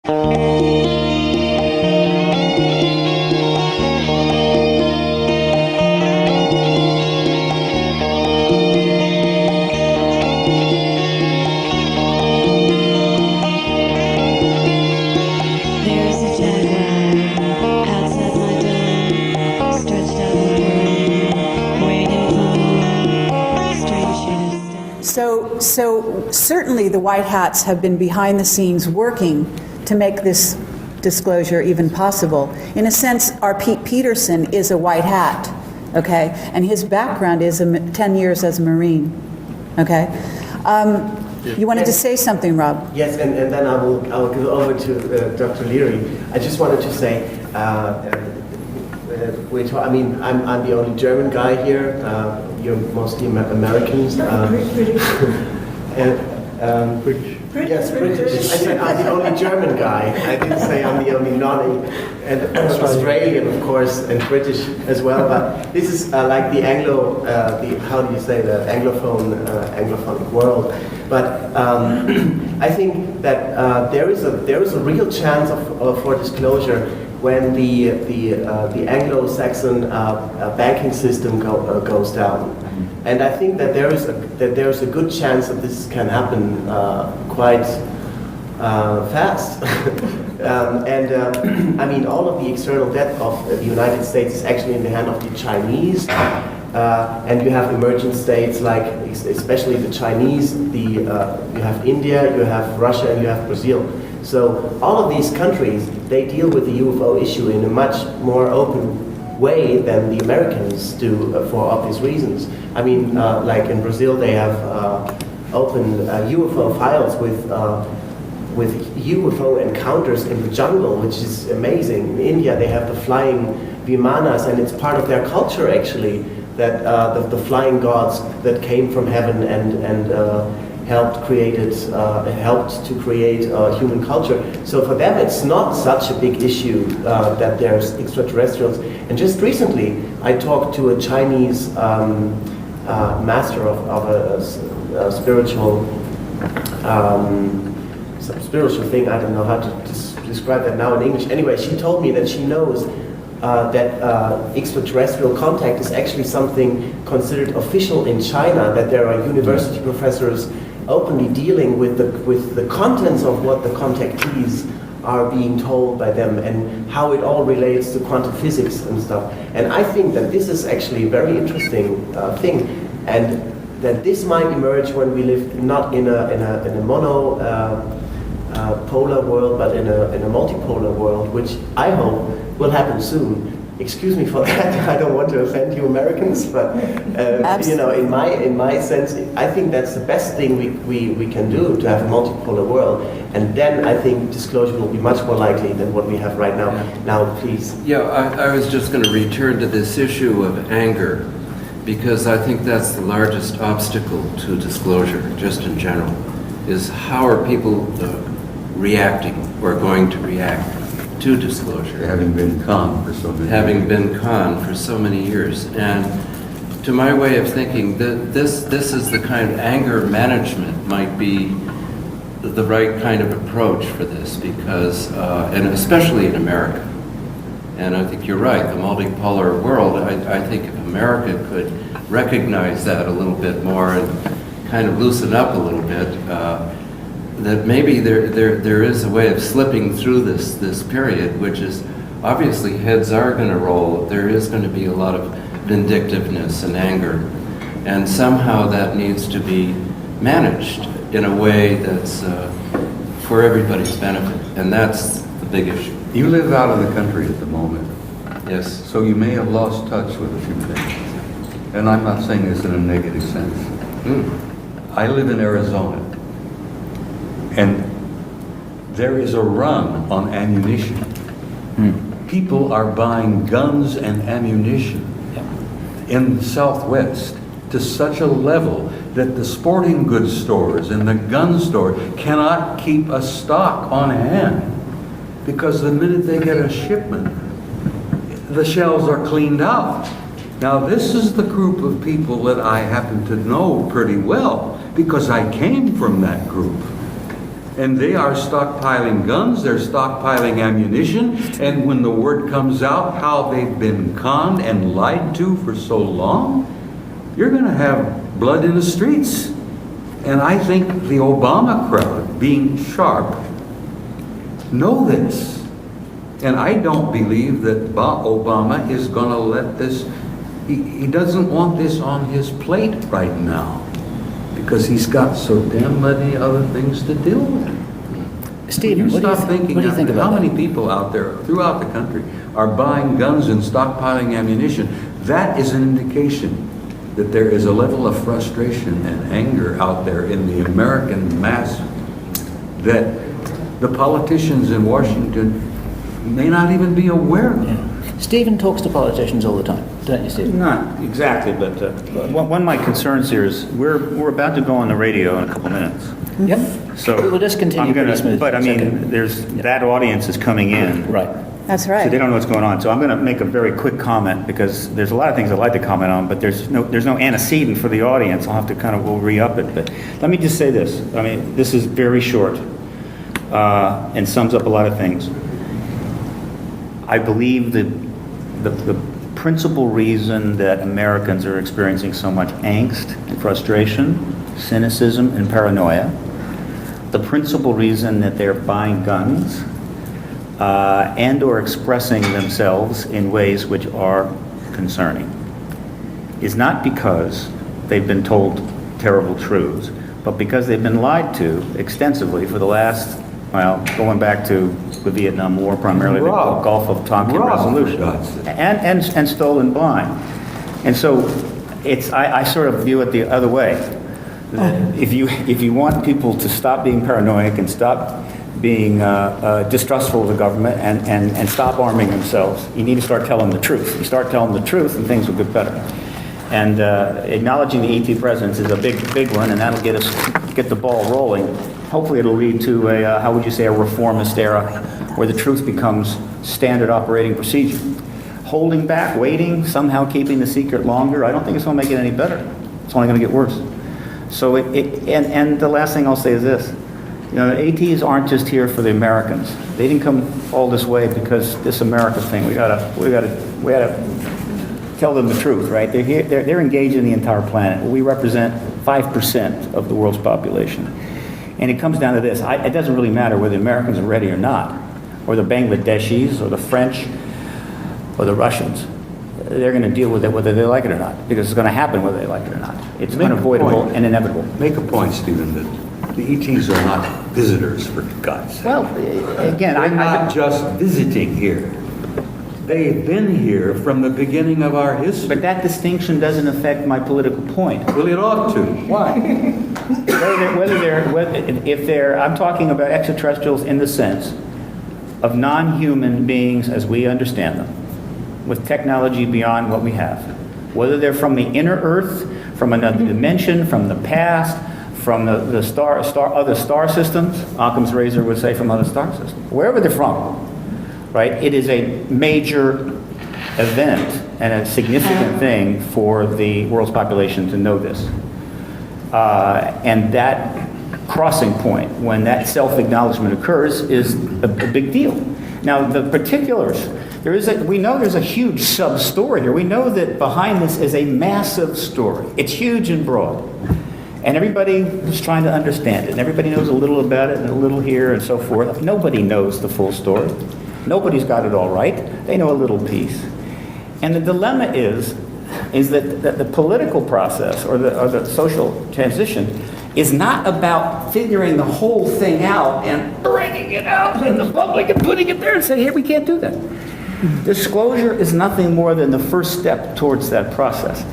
So certainly the White Hats have been behind the scenes working to make this disclosure even possible. In a sense, our Pete Peterson is a White Hat, okay? And his background is 10 years as a Marine, okay? You wanted to say something, Rob? Yes, and then I will give it over to Dr. Leary. I just wanted to say, I'm the only German guy here. You're mostly Americans. British. Yes, British. I said I'm the only German guy. I didn't say I'm the only and Australian, of course, and British as well. But this is like the how do you say, the anglophonic world. But I think that there is a real chance for disclosure when the Anglo-Saxon banking system goes down. And I think that there is a good chance that this can happen quite fast. I mean, all of the external debt of the United States is actually in the hand of the Chinese. And you have emerging states like, especially the Chinese, you have India, you have Russia, and you have Brazil. So all of these countries, they deal with the UFO issue in a much more open way than the Americans do for obvious reasons. I mean, like in Brazil, they have open UFO files with UFO encounters in the jungle, which is amazing. In India, they have the flying vimanas, and it's part of their culture actually, that the flying gods that came from heaven and helped to create human culture. So for them, it's not such a big issue that there's extraterrestrials. And just recently, I talked to a Chinese master of a spiritual thing. I don't know how to describe that now in English. Anyway, she told me that she knows that extraterrestrial contact is actually something considered official in China, that there are university professors openly dealing with the contents of what the contactees are being told by them and how it all relates to quantum physics and stuff. And I think that this is actually a very interesting thing, and that this might emerge when we live not in a mono polar world, but in a multipolar world, which I hope will happen soon. Excuse me for that. I don't want to offend you Americans, but in my sense, I think that's the best thing we can do, to have a multipolar world, and then I think disclosure will be much more likely than what we have right now. Now, please. Yeah, I was just going to return to this issue of anger, because I think that's the largest obstacle to disclosure, just in general, is how are people reacting or going to react to disclosure. Having been conned for so many years. And to my way of thinking, this is the kind of anger management might be the right kind of approach for this, because, and especially in America. And I think you're right, the multipolar world, I think if America could recognize that a little bit more and kind of loosen up a little bit, that maybe there is a way of slipping through this period, which is obviously heads are going to roll. There is going to be a lot of vindictiveness and anger, and somehow that needs to be managed in a way that's for everybody's benefit, and that's the big issue. You live out of the country at the moment. Yes. So you may have lost touch with a few things, and I'm not saying this in a negative sense. I live in Arizona. And there is a run on ammunition. People are buying guns and ammunition in the Southwest to such a level that the sporting goods stores and the gun store cannot keep a stock on hand, because the minute they get a shipment, the shelves are cleaned out. Now, this is the group of people that I happen to know pretty well, because I came from that group. And they are stockpiling guns, they're stockpiling ammunition, and when the word comes out how they've been conned and lied to for so long, you're going to have blood in the streets. And I think the Obama crowd, being sharp, know this. And I don't believe that Obama is going to let this, he doesn't want this on his plate right now, because he's got so damn many other things to deal with. Stephen, what do you think about how that? many people out there throughout the country are buying guns and stockpiling ammunition? That is an indication that there is a level of frustration and anger out there in the American mass that the politicians in Washington may not even be aware of. Yeah. Stephen talks to politicians all the time, don't you, Stephen? Not exactly, but one of my concerns here is we're about to go on the radio in a couple minutes. Yep. So we'll just continue I'm gonna, pretty smooth. but I It's mean, okay. there's that audience is coming in. Right. That's So right. they don't know what's going on. So I'm going to make a very quick comment, because there's a lot of things I'd like to comment on, but there's no antecedent for the audience. I'll have to we'll re-up it. But let me just say this. I mean, this is very short and sums up a lot of things. I believe that the principal reason that Americans are experiencing so much angst and frustration, cynicism and paranoia, the principal reason that they're buying guns and or expressing themselves in ways which are concerning is not because they've been told terrible truths, but because they've been lied to extensively for the last, well, going back to the Vietnam War, primarily the Robbed. Gulf of Tonkin Robbed, for resolution, God's sake. and stolen blind. And so I sort of view it the other way. If you want people to stop being paranoid and stop being distrustful of the government and stop arming themselves, you need to start telling the truth. You start telling the truth and things will get better. And acknowledging the ET presence is a big one, and that'll get the ball rolling. Hopefully it'll lead to a, how would you say, a reformist era where the truth becomes standard operating procedure. Holding back, waiting, somehow keeping the secret longer, I don't think it's going to make it any better. It's only going to get worse. So and the last thing I'll say is this. You know, ATs aren't just here for the Americans. They didn't come all this way because this America thing. We gotta tell them the truth, right? They're here. They're engaged in the entire planet. We represent 5% of the world's population, and it comes down to this. It doesn't really matter whether the Americans are ready or not, or the Bangladeshis, or the French, or the Russians. They're going to deal with it whether they like it or not, because it's going to happen whether they like it or not. It's Make a unavoidable point. and inevitable. Make a point, Stephen, that the ETs are not visitors, for God's sake. Well, again, They're not just visiting here. They've been here from the beginning of our history. but that distinction doesn't affect my political point. Well, it ought to. Why? If they're, I'm talking about extraterrestrials in the sense of non-human beings as we understand them, with technology beyond what we have. Whether they're from the inner Earth, from another dimension, from the past, from the other star systems, Occam's razor would say from other star systems, wherever they're from, right? It is a major event and a significant thing for the world's population to know this. And that crossing point, when that self-acknowledgement occurs, is a big deal. Now, the particulars, we know there's a huge sub-story here. We know that behind this is a massive story. It's huge and broad. And everybody is trying to understand it. And everybody knows a little about it and a little here and so forth. Nobody knows the full story. Nobody's got it all right. They know a little piece. And the dilemma is that the political process or the social transition is not about figuring the whole thing out and bringing it out in the public and putting it there and saying, here, we can't do that. Disclosure is nothing more than the first step towards that process.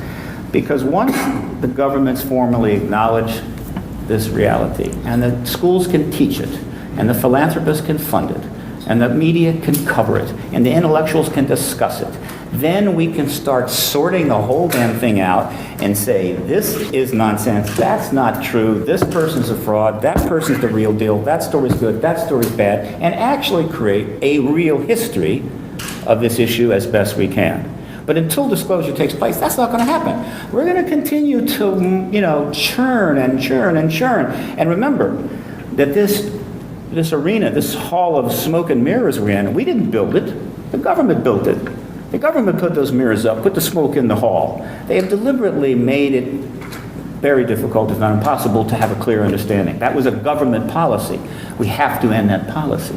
Because once the governments formally acknowledge this reality, and the schools can teach it, and the philanthropists can fund it, and the media can cover it, and the intellectuals can discuss it, then we can start sorting the whole damn thing out and say, this is nonsense, that's not true, this person's a fraud, that person's the real deal, that story's good, that story's bad, and actually create a real history of this issue as best we can. But until disclosure takes place, that's not going to happen. We're going to continue to, churn and churn and churn. And remember that this this arena, this hall of smoke and mirrors we're in, we didn't build it. The government built it. The government put those mirrors up, put the smoke in the hall. They have deliberately made it very difficult, if not impossible, to have a clear understanding. That was a government policy. We have to end that policy.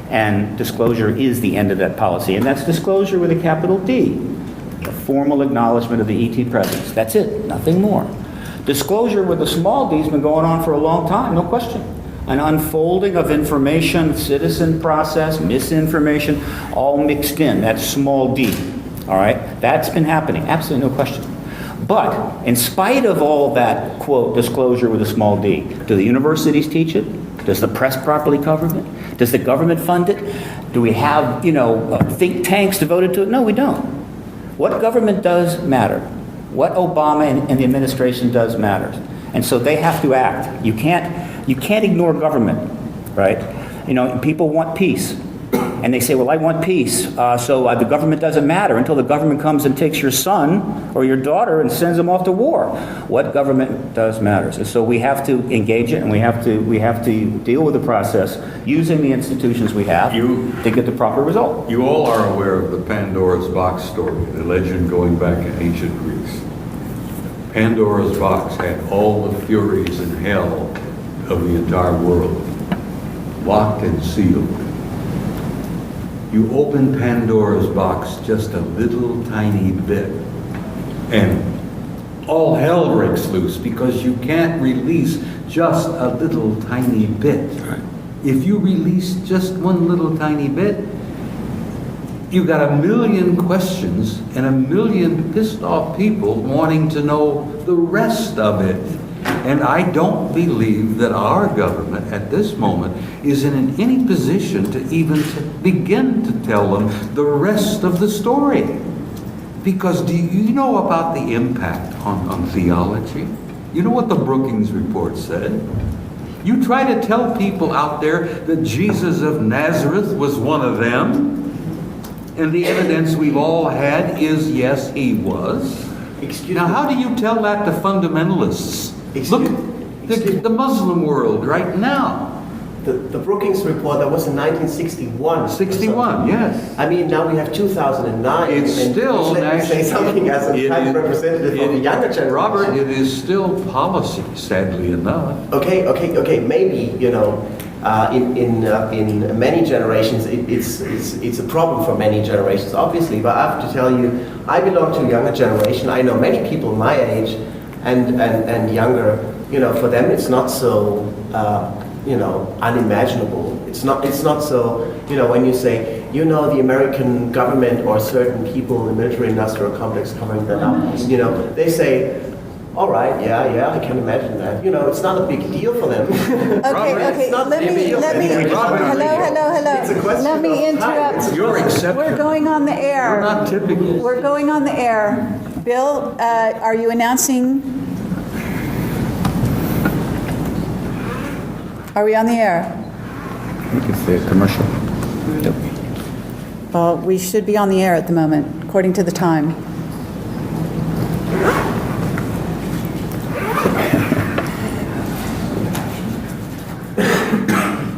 And disclosure is the end of that policy. And that's disclosure with a capital D, a formal acknowledgement of the ET presence. That's it, nothing more. Disclosure with a small d has been going on for a long time, no question. An unfolding of information, citizen process, misinformation, all mixed in. That's small d, all right? That's been happening, absolutely no question. But in spite of all that, quote, disclosure with a small d, do the universities teach it? Does the press properly cover it? Does the government fund it? Do we have, think tanks devoted to it? No, we don't. What government does matter. What Obama and the administration does matters. And so they have to act. You can't ignore government, right? People want peace. And they say, well, I want peace, so the government doesn't matter until the government comes and takes your son or your daughter and sends them off to war. What government does matters. And so we have to engage it, and we have to deal with the process using the institutions we have to get the proper result. You all are aware of the Pandora's box story, the legend going back in ancient Greece. Pandora's box had all the furies and hell of the entire world, locked and sealed. You open Pandora's box just a little tiny bit, and all hell breaks loose because you can't release just a little tiny bit. Right. If you release just one little tiny bit, you got a million questions and a million pissed off people wanting to know the rest of it. And I don't believe that our government at this moment is in any position to even begin to tell them the rest of the story. Because do you know about the impact on theology? You know what the Brookings Report said? You try to tell people out there that Jesus of Nazareth was one of them, and the evidence we've all had is yes, he was. Now, how do you tell that to fundamentalists? Look, the Muslim world right now. The Brookings Report, that was in 1961. 61, yes. I mean, now we have 2009. It's still let me say something as a kind of representative of the younger generation. Robert, it is still policy, sadly enough. Okay. Maybe, in many generations, it's a problem for many generations, obviously. But I have to tell you, I belong to a younger generation. I know many people my age and younger. For them, it's not so unimaginable. It's not so. When you say, the American government or certain people in the military-industrial complex covering that up, they say, all right, yeah, I can imagine that. It's not a big deal for them. Okay, let me, hello. It's a question Let me of time. interrupt. You're exceptional. We're going on the air. You're not typical. We're going on the air. Bill, are you announcing? Are we on the air? I think it's the commercial. Well, we should be on the air at the moment, according to the time.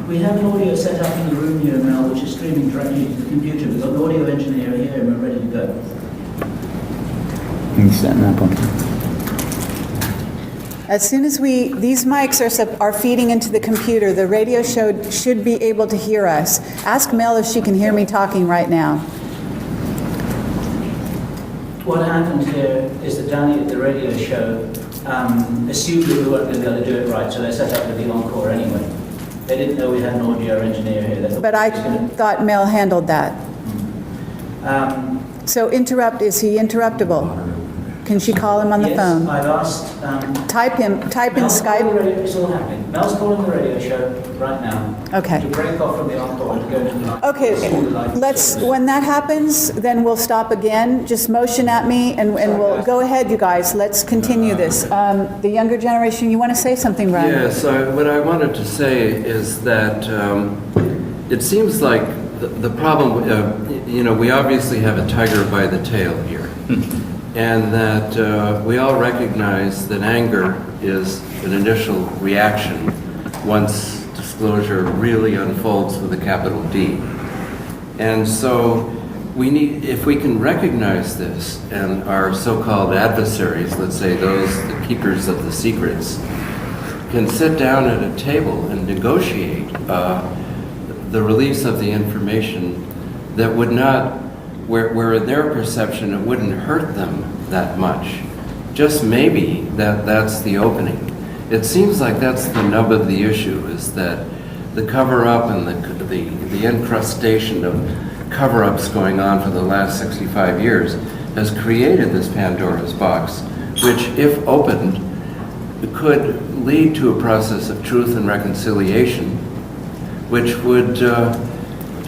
We have an audio set up in the room here now, which is streaming directly to the computer. We've got an audio engineer here, and we're ready to go. He's setting up on. As soon as these mics are feeding into the computer, the radio show should be able to hear us. Ask Mel if she can hear me talking right now. What happened here is that Danny at the radio show assumed that we weren't going to be able to do it right, so they set up with the encore anyway. They didn't know we had an audio engineer here. They thought But I thought Mel handled that. So is he interruptible? Can she call him on the phone? Yes, I've asked. Type in Mel's Skype. calling the radio, it's all happening. Mel's calling the radio show right now. Okay. To break off from the encore and to go to the Okay, when that happens, then we'll stop again. Just motion at me and we'll go ahead, you guys. Let's continue this. The younger generation, you want to say something, Ryan? Yes, what I wanted to say is that it seems like the problem, we obviously have a tiger by the tail here. And that we all recognize that anger is an initial reaction once disclosure really unfolds with a capital D. And so we need, if we can recognize this, and our so-called adversaries, let's say those, the keepers of the secrets, can sit down at a table and negotiate the release of the information that would not, where in their perception it wouldn't hurt them that much. Just maybe that's the opening. It seems like that's the nub of the issue, is that the cover-up and the incrustation of cover-ups going on for the last 65 years has created this Pandora's box, which, if opened, could lead to a process of truth and reconciliation, which would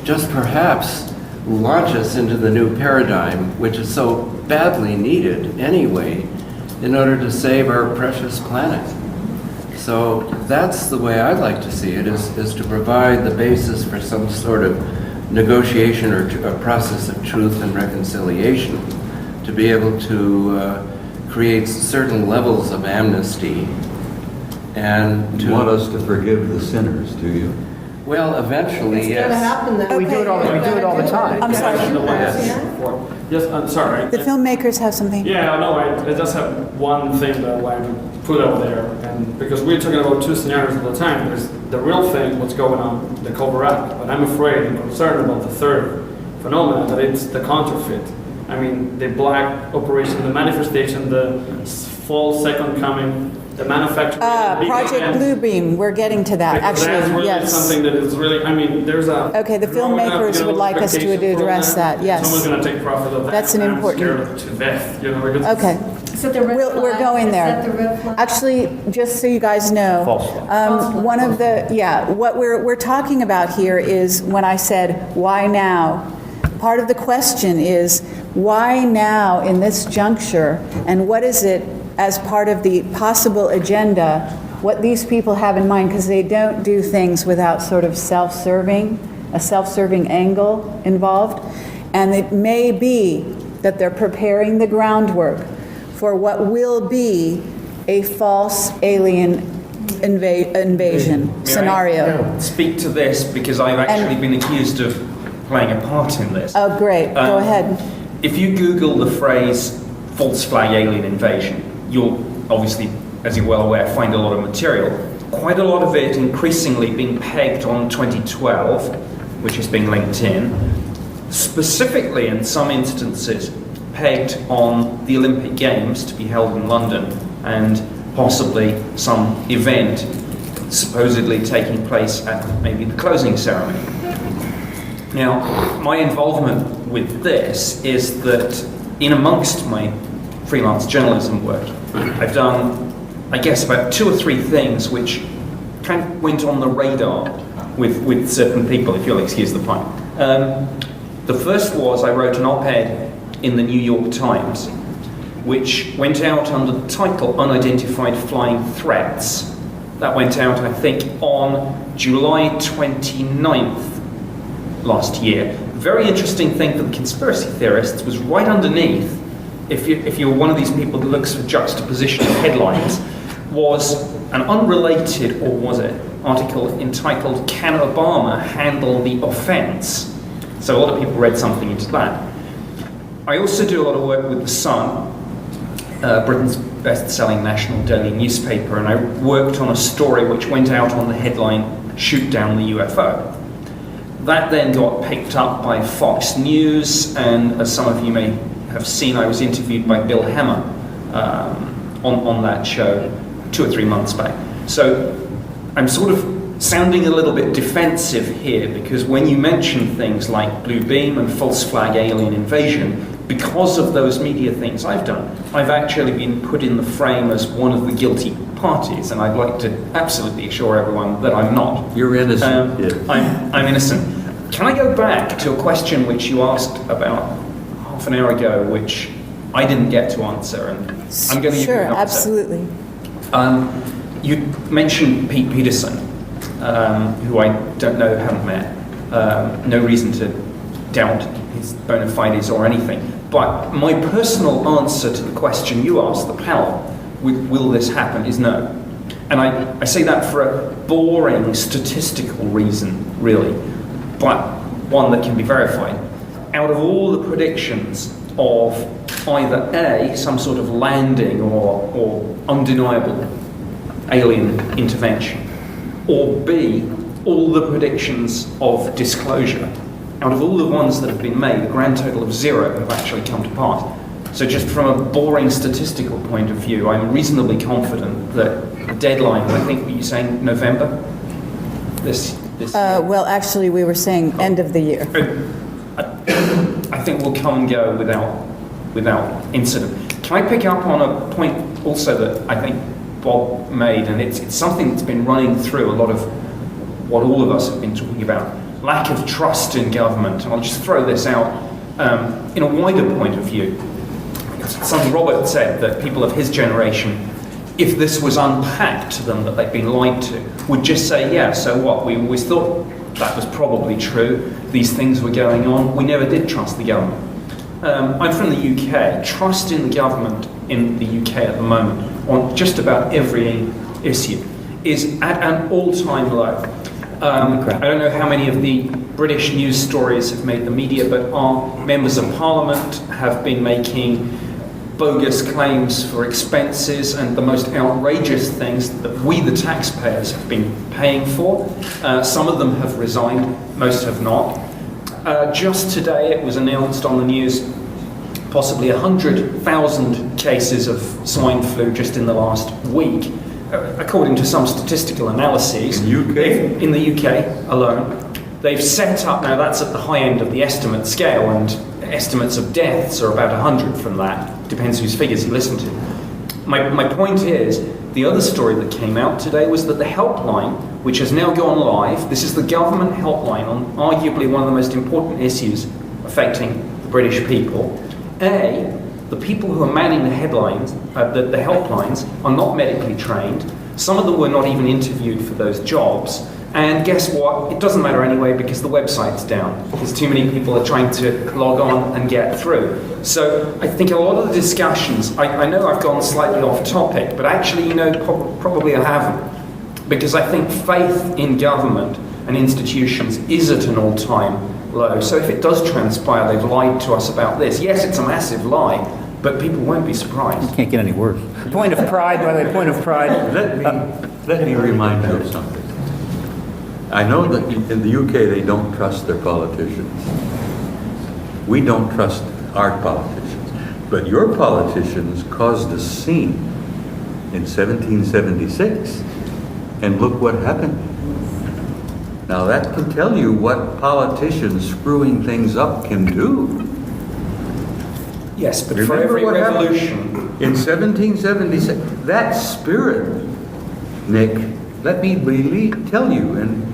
just perhaps launch us into the new paradigm, which is so badly needed anyway, in order to save our precious planet. So that's the way I'd like to see it, is to provide the basis for some sort of negotiation or a process of truth and reconciliation, to be able to create certain levels of amnesty and You want us to forgive the sinners, do you? well, eventually, It's yes. gonna happen then. We do it all the time. I'm sorry. Yes, I'm sorry. The filmmakers have something. Yeah, no, I just have one thing that I wanted to put out there, and because we're talking about two scenarios all the time. There's the real thing, what's going on, the cover-up, but I'm afraid and concerned about the third phenomenon, that it's the counterfeit. I mean, the black operation, the manifestation, the false second coming, the manufacturing. the big Project events. Bluebeam, we're getting to that, Because that's actually, really yes. something that is really, I mean, there's a... Okay, the growing up, filmmakers would like us to expectation from address that, yes. Someone's going to take profit of that. That's an and I'm important- scared to death, because Okay, Is that the red flag? we're going Is there. that the red flag? Actually, just so you guys know. False flag. False flag. One of the, what we're talking about here is, when I said, why now? Part of the question is, why now in this juncture, and what is it as part of the possible agenda, what these people have in mind, because they don't do things without sort of a self-serving angle involved. And it may be that they're preparing the groundwork for what will be a false alien invasion scenario. Speak to this because I've actually been accused of playing a part in this. Oh, great, go ahead. If you Google the phrase false flag alien invasion, you'll obviously, as you're well aware, find a lot of material. Quite a lot of it increasingly being pegged on 2012, which is being linked in, specifically in some instances pegged on the Olympic Games to be held in London and possibly some event supposedly taking place at maybe the closing ceremony. Now, my involvement with this is that in amongst my freelance journalism work, I've done, I guess, about 2 or 3 things which kind of went on the radar with certain people, if you'll excuse the pun. The first was I wrote an op-ed in the New York Times, which went out under the title Unidentified Flying Threats. That went out, I think, on July 29th last year. Very interesting thing for the conspiracy theorists was right underneath, if you're one of these people that looks for juxtaposition of headlines, was an unrelated, or was it, article entitled Can Obama Handle the Offense? So a lot of people read something into that. I also do a lot of work with The Sun, Britain's best-selling national daily newspaper, and I worked on a story which went out on the headline, Shoot Down the UFO. That then got picked up by Fox News, and as some of you may have seen, I was interviewed by Bill Hemmer on that show 2 or 3 months back. So I'm sort of sounding a little bit defensive here, because when you mention things like Blue Beam and false flag alien invasion, because of those media things I've done, I've actually been put in the frame as one of the guilty parties, and I'd like to absolutely assure everyone that I'm not. You're innocent. I'm innocent. Can I go back to a question which you asked about half an hour ago, which I didn't get to answer, and I'm going to give you Sure, an answer. absolutely. You mentioned Pete Peterson, who I don't know, haven't met. No reason to doubt his bona fides or anything. But my personal answer to the question you asked the panel, will this happen, is no. And I say that for a boring statistical reason, really, but one that can be verified. Out of all the predictions of either A, some sort of landing or undeniable alien intervention, or B, all the predictions of disclosure, out of all the ones that have been made, a grand total of 0 have actually come to pass. So just from a boring statistical point of view, I'm reasonably confident that the deadline, I think, were you saying November? This year? Well, actually, we were saying end of the year. I think we'll come and go without incident. Can I pick up on a point also that I think Bob made, and it's something that's been running through a lot of what all of us have been talking about, lack of trust in government. And I'll just throw this out in a wider point of view. Something Robert said, that people of his generation, if this was unpacked to them that they'd been lied to, would just say, yeah, so what? We always thought that was probably true. These things were going on. We never did trust the government. I'm from the UK. Trust in the government in the UK at the moment on just about every issue is at an all-time low. I don't know how many of the British news stories have made the media, but our members of parliament have been making bogus claims for expenses and the most outrageous things that we, the taxpayers, have been paying for. Some of them have resigned, most have not. Just today it was announced on the news possibly 100,000 cases of swine flu just in the last week, according to some statistical analyses. In the UK alone. They've set up, now that's at the high end of the estimate scale, and estimates of deaths are about 100 from that. Depends whose figures you listen to. My point is, the other story that came out today was that the helpline, which has now gone live, this is the government helpline on arguably one of the most important issues affecting the British people. The people who are manning the headlines, the helplines, are not medically trained. Some of them were not even interviewed for those jobs. And guess what? It doesn't matter anyway because the website's down. Because too many people are trying to log on and get through. So I think a lot of the discussions, I know I've gone slightly off topic, but actually, probably I haven't. Because I think faith in government and institutions is at an all-time low. So if it does transpire they've lied to us about this, yes, it's a massive lie, but people won't be surprised. It can't get any worse. Point of pride, by the way, point of pride. Let me remind you of something. I know that in the UK they don't trust their politicians. We don't trust our politicians. But your politicians caused a scene in 1776, and look what happened. Now that can tell you what politicians screwing things up can do. Yes, but Remember for every what revolution... In 1776, that spirit, Nick, let me really tell you, and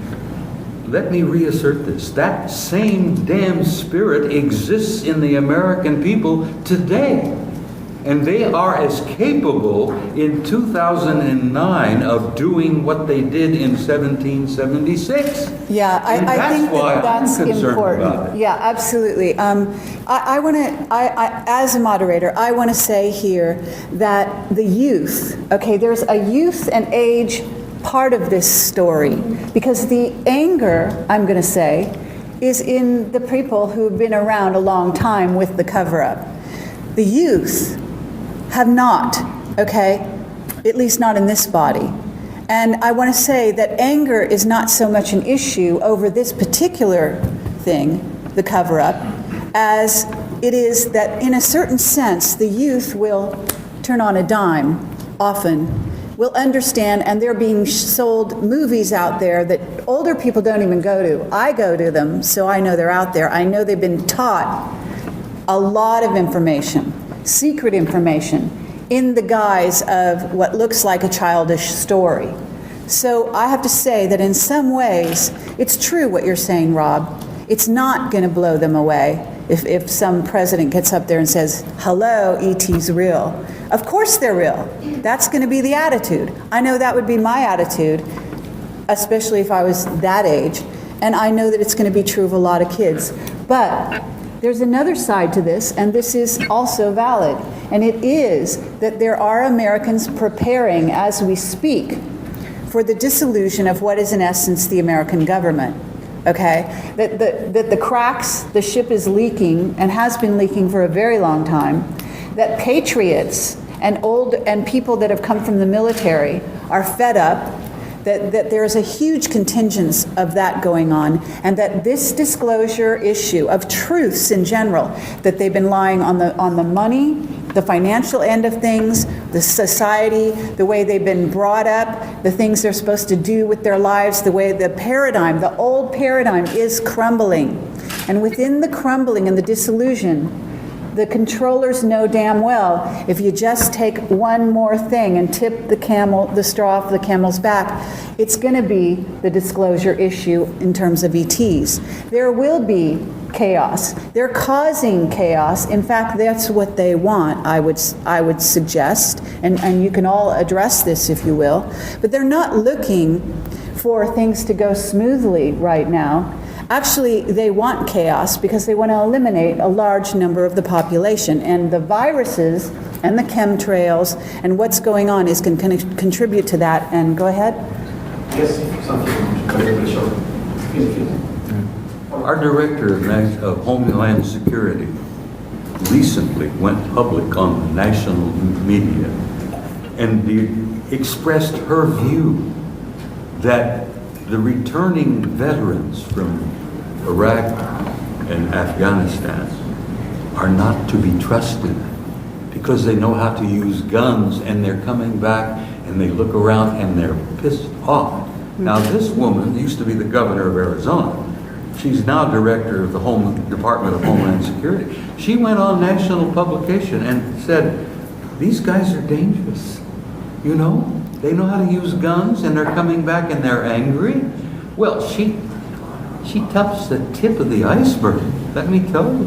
let me reassert this, that same damn spirit exists in the American people today. And they are as capable in 2009 of doing what they did in 1776. Yeah, I think that's important. About it. Yeah, absolutely. I want to, as a moderator, I want to say here that the youth, okay, there's a youth and age part of this story, because the anger, I'm going to say, is in the people who've been around a long time with the cover-up. The youth have not, okay, at least not in this body. And I want to say that anger is not so much an issue over this particular thing, the cover-up, as it is that in a certain sense the youth will turn on a dime often, will understand, and they're being sold movies out there that older people don't even go to. I go to them, so I know they're out there. I know they've been taught a lot of information, secret information, in the guise of what looks like a childish story. So I have to say that in some ways, it's true what you're saying, Rob. It's not going to blow them away if some president gets up there and says, hello, ET's real. Of course they're real. That's going to be the attitude. I know that would be my attitude, especially if I was that age. And I know that it's going to be true of a lot of kids. But there's another side to this, and this is also valid. And it is that there are Americans preparing, as we speak, for the dissolution of what is in essence the American government. Okay, that the cracks, the ship is leaking and has been leaking for a very long time, that patriots and people that have come from the military are fed up, that there's a huge contingent of that going on, and that this disclosure issue of truths in general, that they've been lying on the money, the financial end of things, the society, the way they've been brought up, the things they're supposed to do with their lives, the way the paradigm, the old paradigm is crumbling. And within the crumbling and the disillusion, the controllers know damn well if you just take one more thing and tip the straw off the camel's back, it's going to be the disclosure issue in terms of ETs. There will be chaos. They're causing chaos. In fact, that's what they want, I would suggest, and you can all address this if you will, but they're not looking for things to go smoothly right now. Actually, they want chaos because they want to eliminate a large number of the population, and the viruses and the chemtrails and what's going on is going to contribute to that. And go ahead. Yes, something very short. Please. Our Director of Homeland Security recently went public on the national media and expressed her view that the returning veterans from Iraq and Afghanistan are not to be trusted because they know how to use guns, and they're coming back and they look around and they're pissed off. Now, this woman used to be the governor of Arizona. She's now director of the Department of Homeland Security. She went on national publication and said, these guys are dangerous, you know? They know how to use guns, and they're coming back and they're angry. Well, she touched the tip of the iceberg, let me tell you.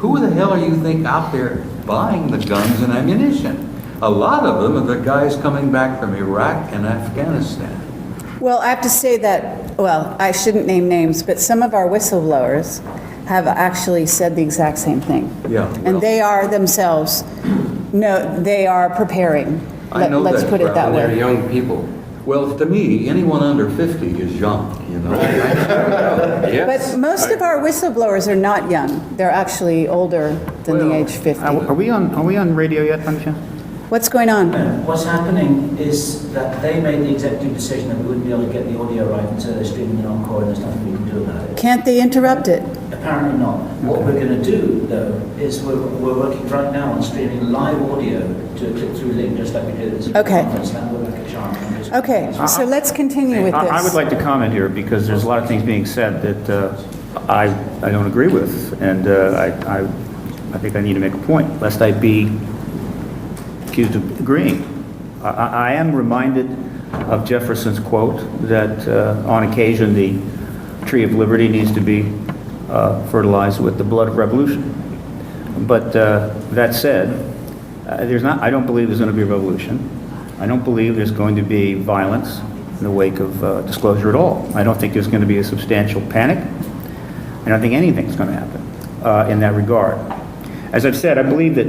Who the hell are you think out there buying the guns and ammunition? A lot of them are the guys coming back from Iraq and Afghanistan. Well, I have to say that, well, I shouldn't name names, but some of our whistleblowers have actually said the exact same thing. Yeah. And they are themselves, they are preparing. Let's put it that And way. they're young people. Well, to me, anyone under 50 is young, you know? Yes. But most of our whistleblowers are not young. They're actually older than the age 50. Are we on radio yet, Pansha? What's going on? What's happening is that they made the executive decision that we wouldn't be able to get the audio right until they're streaming it on core, and there's nothing we can do about it. Can't they interrupt it? Apparently not. What we're going to do, though, is we're working right now on streaming live audio to a click-through link, just like we did at the Okay. conference. That will like a charm. Okay, so let's continue with this. I would like to comment here because there's a lot of things being said that I don't agree with, and I think I need to make a point, lest I be accused of agreeing. I am reminded of Jefferson's quote that on occasion the tree of liberty needs to be fertilized with the blood of revolution. But that said, I don't believe there's going to be a revolution. I don't believe there's going to be violence in the wake of disclosure at all. I don't think there's going to be a substantial panic. I don't think anything's going to happen in that regard. As I've said, I believe that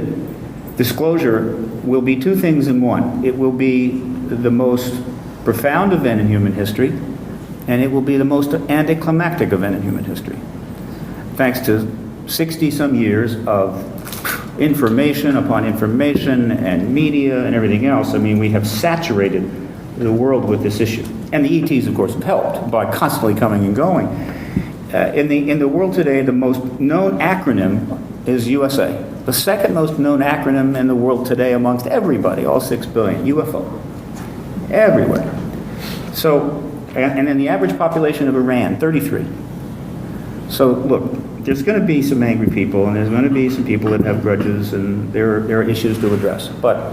disclosure will be two things in one. It will be the most profound event in human history, and it will be the most anticlimactic event in human history. Thanks to 60-some years of information upon information and media and everything else, I mean, we have saturated the world with this issue. And the ETs, of course, have helped by constantly coming and going. In the world today, the most known acronym is USA. The second most known acronym in the world today amongst everybody, all 6 billion, UFO. Everywhere. So, and then the average population of Iran, 33. So, look, there's going to be some angry people, and there's going to be some people that have grudges, and there are issues to address. But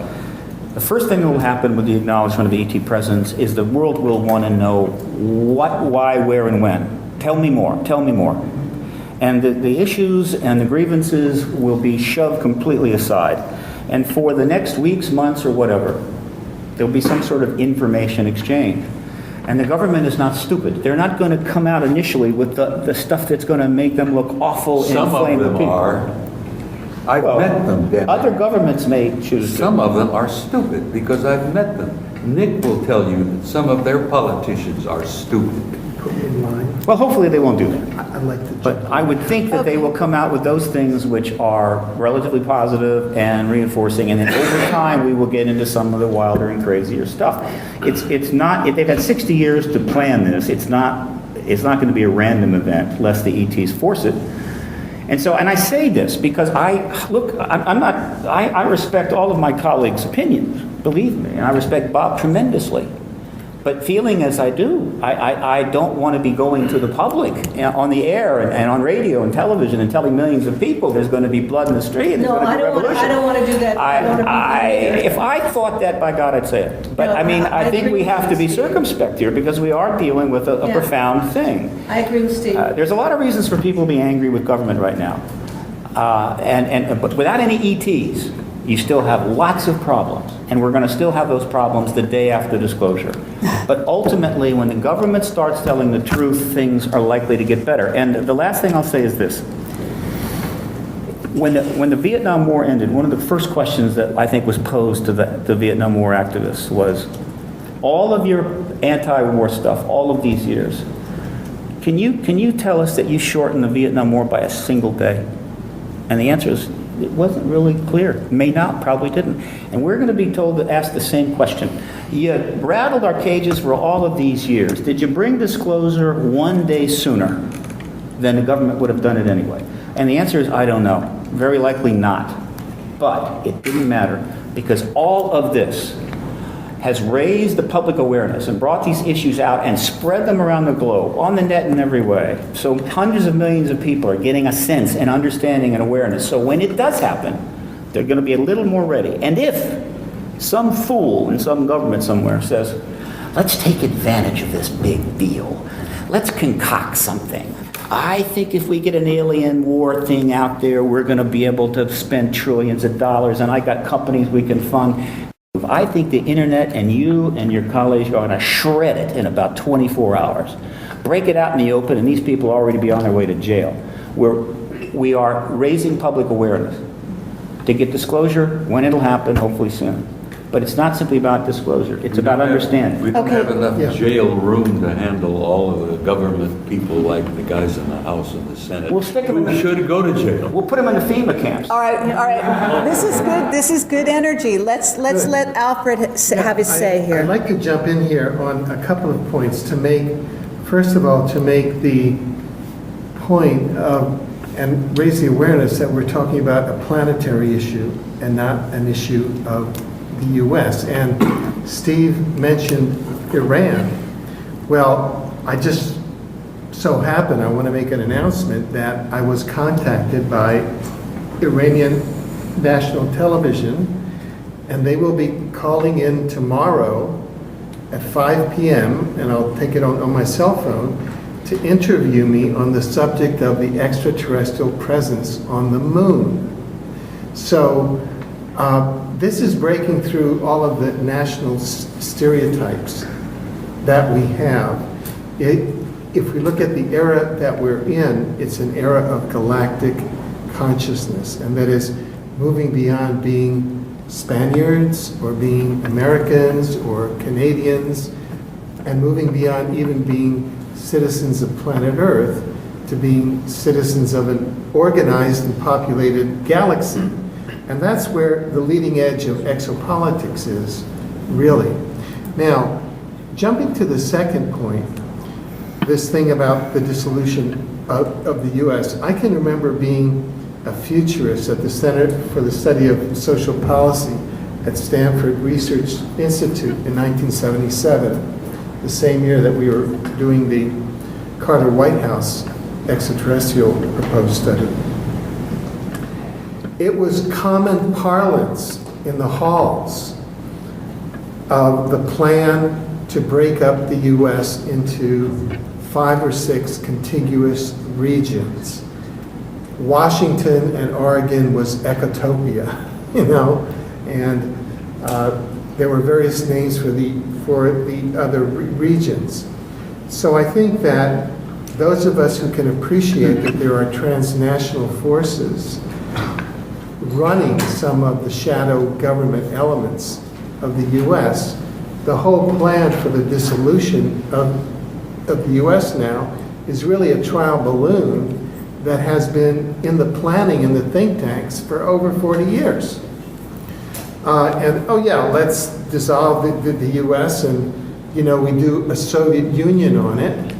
the first thing that will happen with the acknowledgement of the ET presence is the world will want to know what, why, where, and when. Tell me more. Tell me more. And the issues and the grievances will be shoved completely aside. And for the next weeks, months, or whatever, there'll be some sort of information exchange. And the government is not stupid. They're not going to come out initially with the stuff that's going to make them look awful and inflame the people. Some of them are. I've met them, Dan. Other governments may choose to. Some of them are stupid because I've met them. Nick will tell you that some of their politicians are stupid. Put me in line. Well, hopefully they won't do that. I'd like to. But I would think that they will come out with those things which are relatively positive and reinforcing, and then over time we will get into some of the wilder and crazier stuff. It's not. They've had 60 years to plan this. It's not going to be a random event, lest the ETs force it. And so, and I say this because I respect all of my colleagues' opinions, believe me, and I respect Bob tremendously. But feeling as I do, I don't want to be going to the public on the air and on radio and television and telling millions of people there's going to be blood in the street and there's going to be revolution. I don't want to do that. If I thought that, by God, I'd say it. But No, I mean, I think agree we with have to be Steve. circumspect here because we are dealing with a Yeah. profound thing. I agree with Steve. There's a lot of reasons for people to be angry with government right now. But without any ETs, you still have lots of problems. And we're going to still have those problems the day after disclosure. But ultimately, when the government starts telling the truth, things are likely to get better. And the last thing I'll say is this. When the Vietnam War ended, one of the first questions that I think was posed to the Vietnam War activists was, all of your anti-war stuff, all of these years, can you tell us that you shortened the Vietnam War by a single day? And the answer is, it wasn't really clear. May not, probably didn't. And we're going to be told to ask the same question. You rattled our cages for all of these years. Did you bring disclosure one day sooner than the government would have done it anyway? And the answer is, I don't know. Very likely not. But it didn't matter because all of this has raised the public awareness and brought these issues out and spread them around the globe, on the net in every way. So hundreds of millions of people are getting a sense and understanding and awareness. So when it does happen, they're going to be a little more ready. And if some fool in some government somewhere says, let's take advantage of this big deal, let's concoct something. I think if we get an alien war thing out there, we're going to be able to spend trillions of dollars, and I got companies we can fund. I think the internet and you and your colleagues are going to shred it in about 24 hours. Break it out in the open, and these people already be on their way to jail. We are raising public awareness to get disclosure when it'll happen, hopefully soon. But it's not simply about disclosure. It's about understanding. We don't Okay. have enough Yeah. jail room to handle all of the government people like the guys in the House and the Senate. We'll stick 'em in Who the- should go to jail. We'll put them in the FEMA camps. All right. This is good. This is good energy. Let's let Alfred have his say here. I'd like to jump in here on a couple of points to make, first of all, to make the point of, and raise the awareness that we're talking about a planetary issue and not an issue of the U.S. And Steve mentioned Iran. Well, I just so happen, I want to make an announcement that I was contacted by Iranian national television, and they will be calling in tomorrow at 5 p.m., and I'll take it on my cell phone, to interview me on the subject of the extraterrestrial presence on the moon. So this is breaking through all of the national stereotypes that we have. If we look at the era that we're in, it's an era of galactic consciousness, and that is moving beyond being Spaniards or being Americans or Canadians, and moving beyond even being citizens of planet Earth to being citizens of an organized and populated galaxy. And that's where the leading edge of exopolitics is, really. Now, jumping to the second point, this thing about the dissolution of the U.S., I can remember being a futurist at the Center for the Study of Social Policy at Stanford Research Institute in 1977, the same year that we were doing the Carter White House extraterrestrial proposed study. It was common parlance in the halls of the plan to break up the U.S. into 5 or 6 contiguous regions. Washington and Oregon was Ecotopia, and there were various names for the other regions. So I think that those of us who can appreciate that there are transnational forces running some of the shadow government elements of the U.S. the whole plan for the dissolution of the U.S. now is really a trial balloon that has been in the planning in the think tanks for over 40 years. Let's dissolve the U.S. and, we do a Soviet Union on it,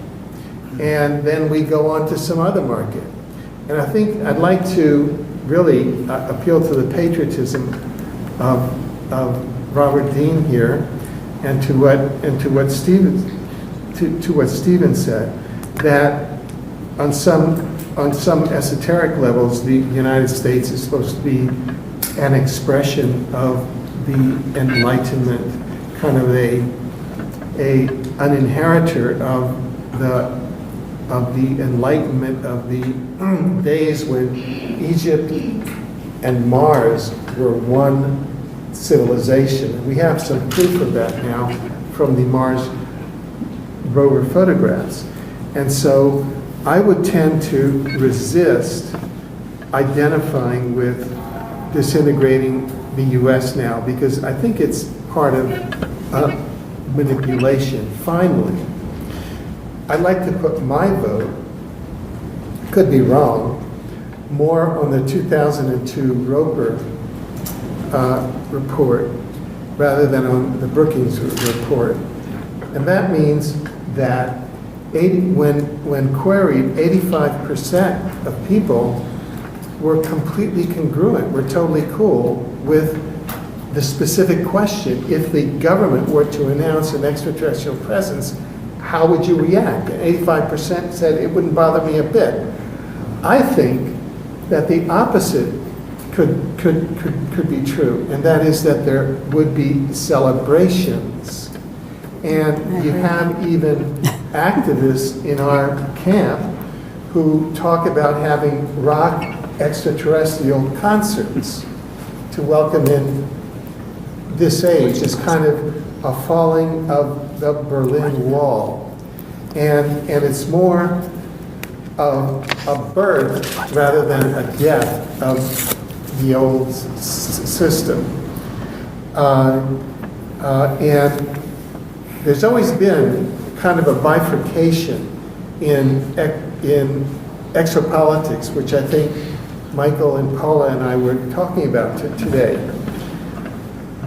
and then we go on to some other market. And I think I'd like to really appeal to the patriotism of Robert Dean here, and to what Stephen said, that on some esoteric levels, the United States is supposed to be an expression of the Enlightenment, kind of an inheritor of the Enlightenment of the days when Egypt and Mars were one civilization. We have some proof of that now from the Mars rover photographs. And so I would tend to resist identifying with disintegrating the U.S. now, because I think it's part of manipulation. Finally, I'd like to put my vote, could be wrong, more on the 2002 Roper report rather than on the Brookings report. And that means that when queried, 85% of people were completely congruent, were totally cool with the specific question: if the government were to announce an extraterrestrial presence, how would you react? And 85% said it wouldn't bother me a bit. I think that the opposite could be true, and that is that there would be celebrations. And you have even activists in our camp who talk about having rock extraterrestrial concerts to welcome in this age. It's kind of a falling of the Berlin Wall. And it's more of a birth rather than a death of the old system. And there's always been kind of a bifurcation in exopolitics, which I think Michael and Paula and I were talking about today.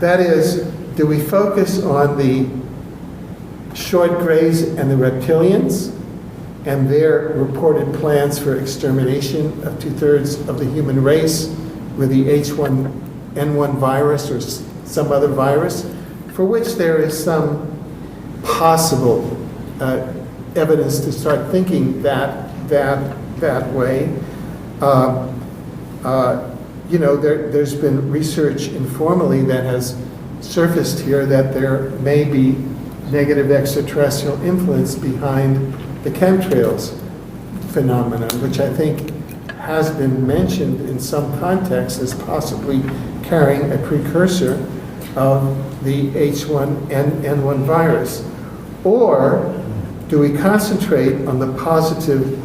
That is, do we focus on the short grays and the reptilians and their reported plans for extermination of 2/3 of the human race with the H1N1 virus or some other virus, for which there is some possible evidence to start thinking that way. There's been research informally that has surfaced here that there may be negative extraterrestrial influence behind the chemtrails phenomenon, which I think has been mentioned in some context as possibly carrying a precursor of the H1N1 virus. Or do we concentrate on the positive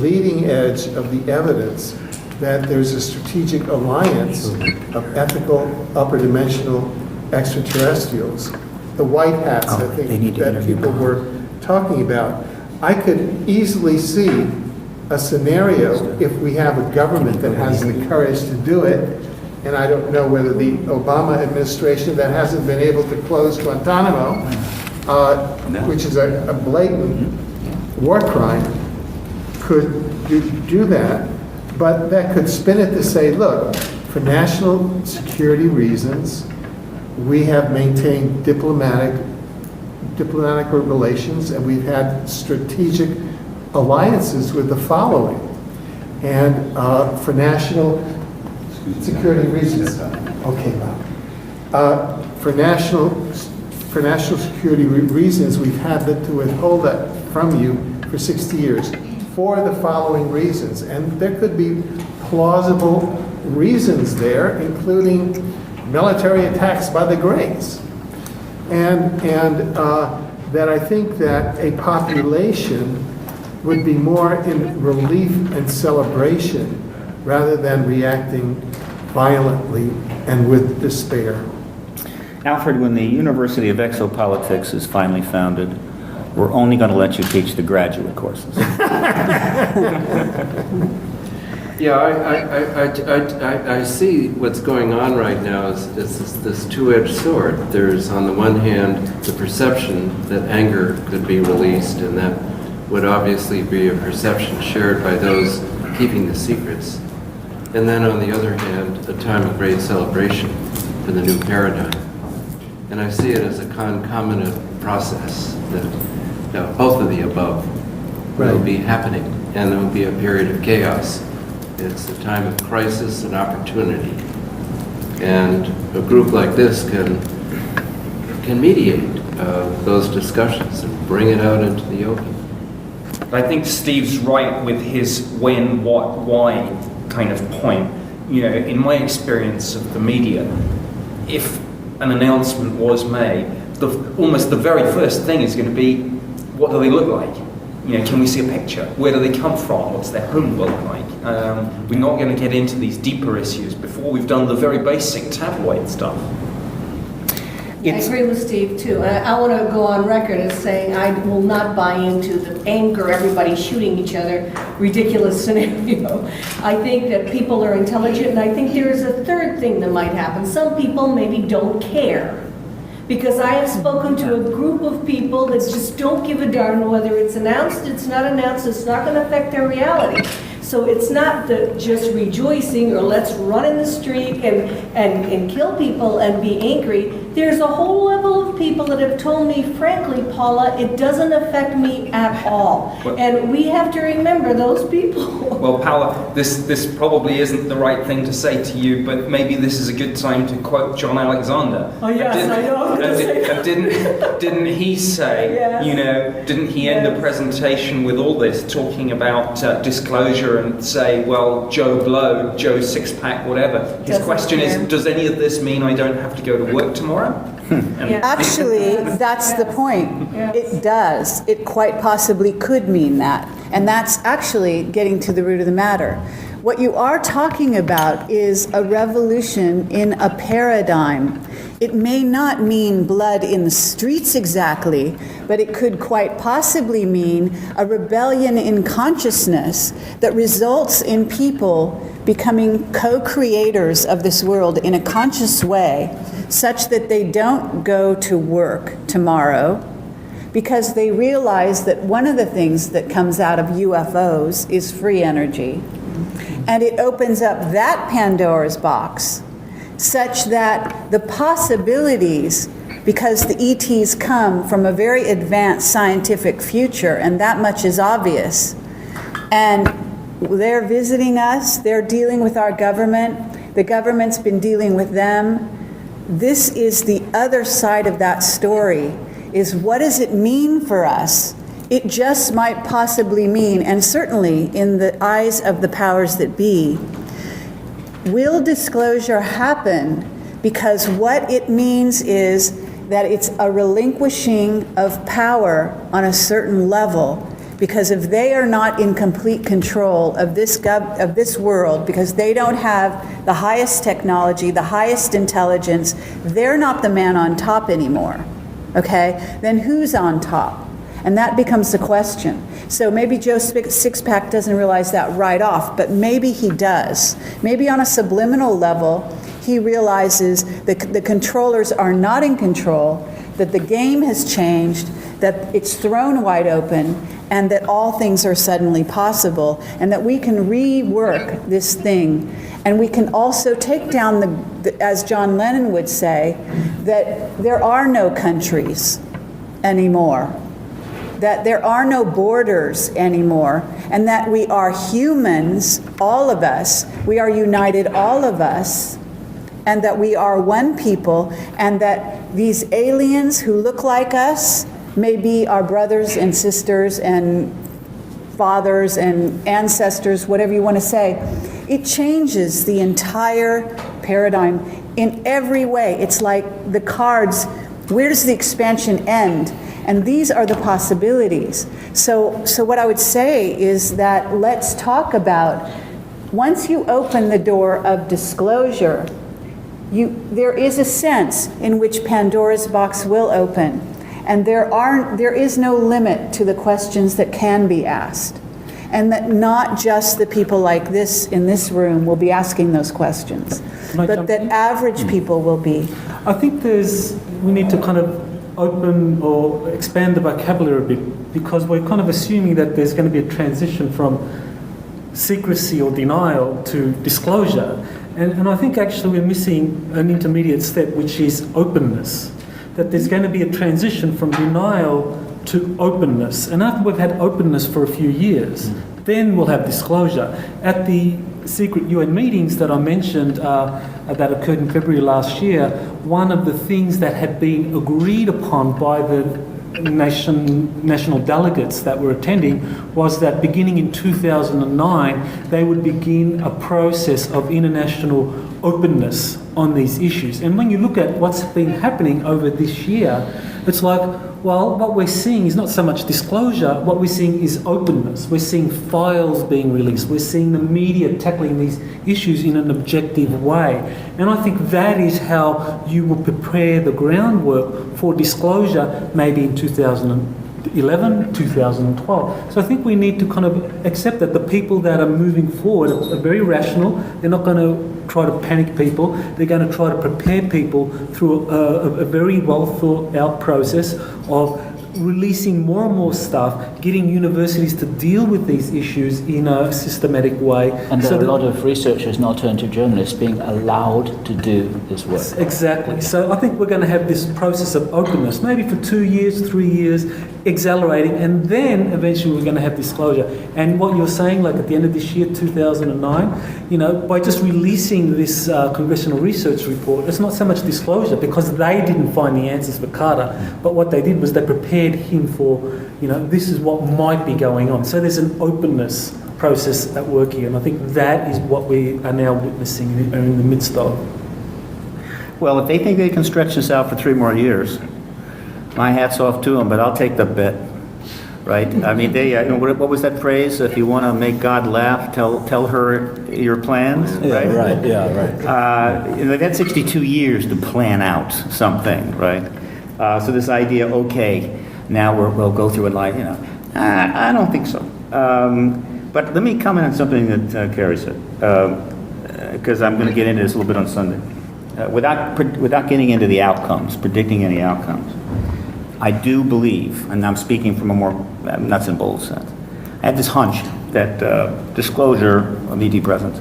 leading edge of the evidence that there's a strategic alliance of ethical upper dimensional extraterrestrials, the white hats, I think, that people were talking about? I could easily see a scenario if we have a government that has the courage to do it, and I don't know whether the Obama administration that hasn't been able to close Guantanamo, which is a blatant war crime, could do that. But that could spin it to say, look, for national security reasons, we have maintained diplomatic relations, and we've had strategic alliances with the following. And for national security reasons, okay, Bob. For national security reasons, we've had to withhold that from you for 60 years for the following reasons. And there could be plausible reasons there, including military attacks by the Greys. And that I think that a population would be more in relief and celebration rather than reacting violently and with despair. Alfred, when the University of Exopolitics is finally founded, we're only going to let you teach the graduate courses. Yeah, I see what's going on right now is this two-edged sword. There's, on the one hand, the perception that anger could be released, and that would obviously be a perception shared by those keeping the secrets. And then, on the other hand, a time of great celebration for the new paradigm. And I see it as a concomitant process that both of the above will be happening, and there will be a period of chaos. It's a time of crisis and opportunity. And a group like this can mediate those discussions and bring it out into the open. I think Steve's right with his when, what, why kind of point. You know, in my experience of the media, if an announcement was made, almost the very first thing is going to be, what do they look like? You know, can we see a picture? Where do they come from? What's their home look like? We're not going to get into these deeper issues before we've done the very basic tabloid stuff. I agree with Steve, too. And I want to go on record as saying I will not buy into the anger, everybody shooting each other, ridiculous scenario. I think that people are intelligent, and I think there is a third thing that might happen. Some people maybe don't care. Because I have spoken to a group of people that just don't give a darn whether it's announced, it's not announced, it's not going to affect their reality. So it's not the just rejoicing or let's run in the street and kill people and be angry. There's a whole level of people that have told me, frankly, Paula, it doesn't affect me at all. And we have to remember those people. Well, Paula, this probably isn't the right thing to say to you, but maybe this is a good time to quote John Alexander. Oh, yes, I know. I was gonna say that. Didn't he say, yes. You know, didn't he end the presentation with all this, talking about disclosure and say, well, Joe Blow, Joe Six-Pack, whatever. His Doesn't question care. is, does any of this mean I don't have to go to work tomorrow? Actually, that's the point. Yes. It does. It quite possibly could mean that. And that's actually getting to the root of the matter. What you are talking about is a revolution in a paradigm. It may not mean blood in the streets exactly, but it could quite possibly mean a rebellion in consciousness that results in people becoming co-creators of this world in a conscious way, such that they don't go to work tomorrow, because they realize that one of the things that comes out of UFOs is free energy. And it opens up that Pandora's box, such that the possibilities, because the ETs come from a very advanced scientific future, and that much is obvious, and they're visiting us, they're dealing with our government, the government's been dealing with them. This is the other side of that story, is what does it mean for us? It just might possibly mean, and certainly in the eyes of the powers that be, will disclosure happen? Because what it means is that it's a relinquishing of power on a certain level, because if they are not in complete control of this world, because they don't have the highest technology, the highest intelligence, they're not the man on top anymore, okay? Then who's on top? And that becomes the question. So maybe Joe Sixpack doesn't realize that right off, but maybe he does. Maybe on a subliminal level, he realizes that the controllers are not in control, that the game has changed, that it's thrown wide open, and that all things are suddenly possible, and that we can rework this thing. And we can also take down, as John Lennon would say, that there are no countries anymore, that there are no borders anymore, and that we are humans, all of us, we are united, all of us, and that we are one people, and that these aliens who look like us may be our brothers and sisters and fathers and ancestors, whatever you want to say. It changes the entire paradigm in every way. It's like the cards, where does the expansion end? And these are the possibilities. So what I would say is that let's talk about, once you open the door of disclosure, there is a sense in which Pandora's box will open, and there is no limit to the questions that can be asked, and that not just the people like this in this room will be asking those questions, but that average people will be. I think we need to kind of open or expand the vocabulary a bit, because we're kind of assuming that there's going to be a transition from secrecy or denial to disclosure. And I think actually we're missing an intermediate step, which is openness. That there's going to be a transition from denial to openness. And after we've had openness for a few years, then we'll have disclosure. At the secret UN meetings that I mentioned that occurred in February last year, one of the things that had been agreed upon by the national delegates that were attending was that beginning in 2009, they would begin a process of international openness on these issues. And when you look at what's been happening over this year, it's like, well, what we're seeing is not so much disclosure, what we're seeing is openness. We're seeing files being released. We're seeing the media tackling these issues in an objective way. And I think that is how you will prepare the groundwork for disclosure maybe in 2011, 2012. So I think we need to kind of accept that the people that are moving forward are very rational. They're not going to try to panic people. They're going to try to prepare people through a very well thought out process of releasing more and more stuff, getting universities to deal with these issues in a systematic way. And there are a lot of researchers and alternative journalists being allowed to do this work. Exactly. So I think we're going to have this process of openness, maybe for 2 years, 3 years, accelerating, and then eventually we're going to have disclosure. And what you're saying, like at the end of this year, 2009, by just releasing this congressional research report, it's not so much disclosure because they didn't find the answers for Carter, but what they did was they prepared him for, this is what might be going on. So there's an openness process at work here, and I think that is what we are now witnessing and are in the midst of. Well, if they think they can stretch this out for 3 more years, my hat's off to them, but I'll take the bet, right? I mean, what was that phrase? If you want to make God laugh, tell her your plans, right? Right, yeah, right. They've had 62 years to plan out something, right? So this idea, okay, now we'll go through it like, I don't think so. But let me comment on something that Kerry said, because I'm going to get into this a little bit on Sunday. Without getting into the outcomes, predicting any outcomes, I do believe, and I'm speaking from a more nuts and bolts sense, I have this hunch that disclosure of ET presence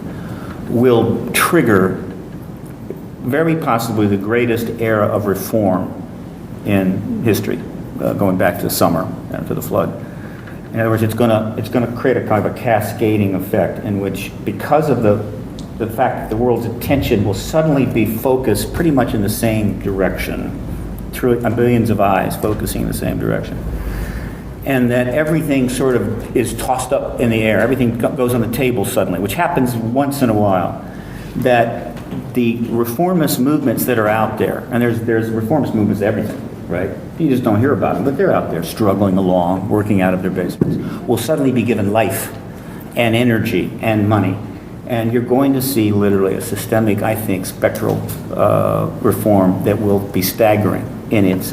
will trigger very possibly the greatest era of reform in history, going back to the summer after the flood. In other words, it's going to create a kind of a cascading effect in which, because of the fact that the world's attention will suddenly be focused pretty much in the same direction, through billions of eyes focusing in the same direction, and that everything sort of is tossed up in the air, everything goes on the table suddenly, which happens once in a while, that the reformist movements that are out there, and there's reformist movements everything, right? You just don't hear about them, but they're out there struggling along, working out of their basements, will suddenly be given life and energy and money. And you're going to see literally a systemic, I think, spectral reform that will be staggering in its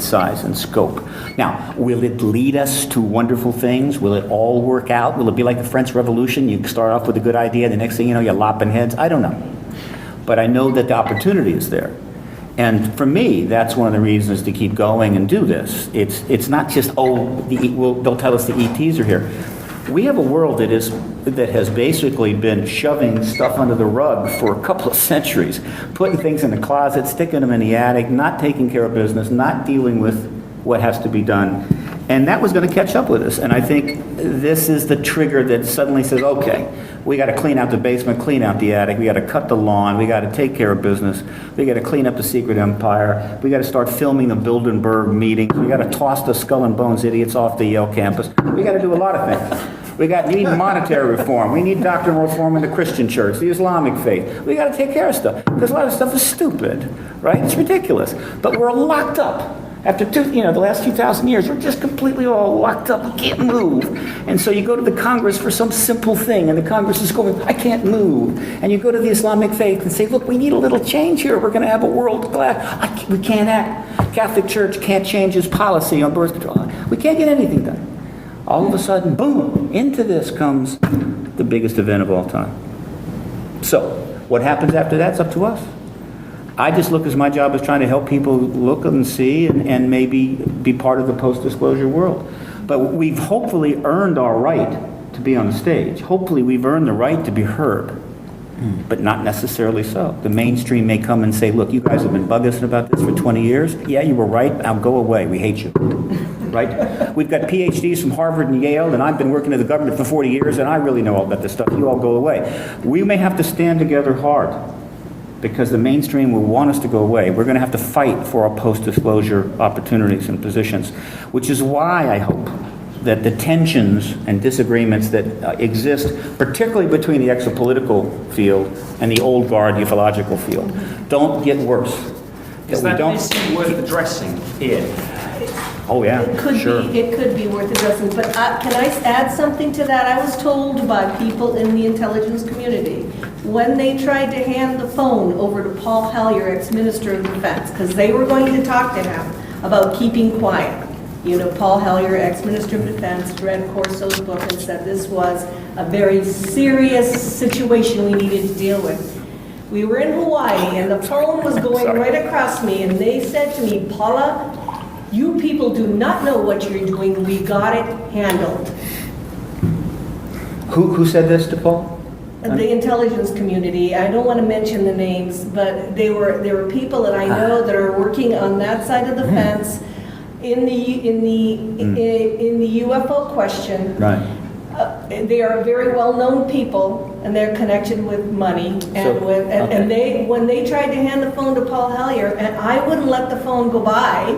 size and scope. Now, will it lead us to wonderful things? Will it all work out? Will it be like the French Revolution? You start off with a good idea, the next thing you know, you're lopping heads? I don't know. But I know that the opportunity is there. And for me, that's one of the reasons to keep going and do this. It's not just, they'll tell us the ETs are here. We have a world that has basically been shoving stuff under the rug for a couple of centuries, putting things in the closet, sticking them in the attic, not taking care of business, not dealing with what has to be done. And that was going to catch up with us. And I think this is the trigger that suddenly says, okay, we got to clean out the basement, clean out the attic, we got to cut the lawn, we got to take care of business, we got to clean up the secret empire, we got to start filming the Bilderberg meetings, we got to toss the skull and bones idiots off the Yale campus. We got to do a lot of things. We need monetary reform. We need doctrinal reform in the Christian church, the Islamic faith. We got to take care of stuff because a lot of stuff is stupid, right? It's ridiculous. But we're locked up After the last 2,000 years, we're just completely all locked up. We can't move. And so you go to the Congress for some simple thing, and the Congress is going, I can't move. And you go to the Islamic faith and say, look, we need a little change here. We're going to have a world class. We can't act. Catholic Church can't change its policy on birth control. We can't get anything done. All of a sudden, boom, into this comes the biggest event of all time. So, what happens after that's up to us. I just look as my job is trying to help people look and see and maybe be part of the post-disclosure world. But we've hopefully earned our right to be on the stage. Hopefully we've earned the right to be heard, but not necessarily so. The mainstream may come and say, look, you guys have been bugging about this for 20 years. Yeah, you were right. Now go away. We hate you. Right? We've got PhDs from Harvard and Yale, and I've been working in the government for 40 years, and I really know all about this stuff. You all go away. We may have to stand together hard, because the mainstream will want us to go away. We're going to have to fight for our post-disclosure opportunities and positions, which is why I hope that the tensions and disagreements that exist, particularly between the exopolitical field and the old guard ufological field, don't get worse. Is that issue worth addressing here? Oh yeah, It could sure. it could be worth addressing, but can I add something to that? I was told by people in the intelligence community, when they tried to hand the phone over to Paul Hellyer, ex-minister of defense, because they were going to talk to him about keeping quiet. You know, Paul Hellyer, ex-minister of defense, read Corso's book and said this was a very serious situation we needed to deal with. We were in Hawaii, and the phone was going right across me, and they said to me, Paula, you people do not know what you're doing. We got it handled. Who said this to Paul? The intelligence community. I don't want to mention the names, but there were people that I know that are working on that side of the fence in the UFO question. Right. They are very well-known people, and they're connected with money. And when they tried to hand the phone to Paul Hellyer, and I wouldn't let the phone go by.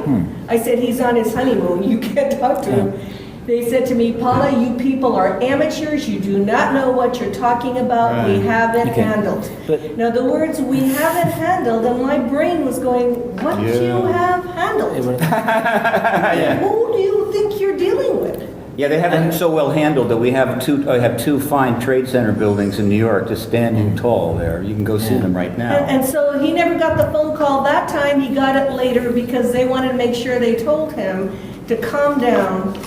I said, he's on his honeymoon. You can't talk to him. They said to me, Paula, you people are amateurs. You do not know what you're talking about. We have it handled. In other words, we have it handled, and my brain was going, what do you have handled? Who do you think you're dealing with? Yeah, they have it so well handled that we have two fine trade center buildings in New York just standing tall there. You can go see them right now. And so he never got the phone call that time. He got it later because they wanted to make sure they told him to calm down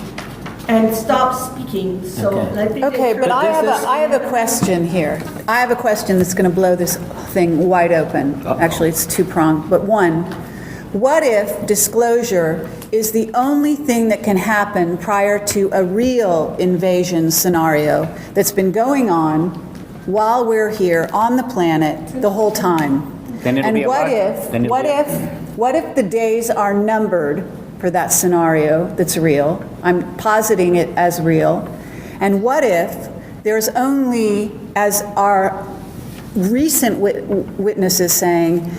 and stop speaking. So I think But I have a question here. I have a question that's going to blow this thing wide open. Actually, it's two-pronged. But one, what if disclosure is the only thing that can happen prior to a real invasion scenario that's been going on while we're here on the planet the whole time? Then it'll and be a what if the days are numbered for that scenario that's real? I'm positing it as real. And what if there's only, as our recent witnesses saying,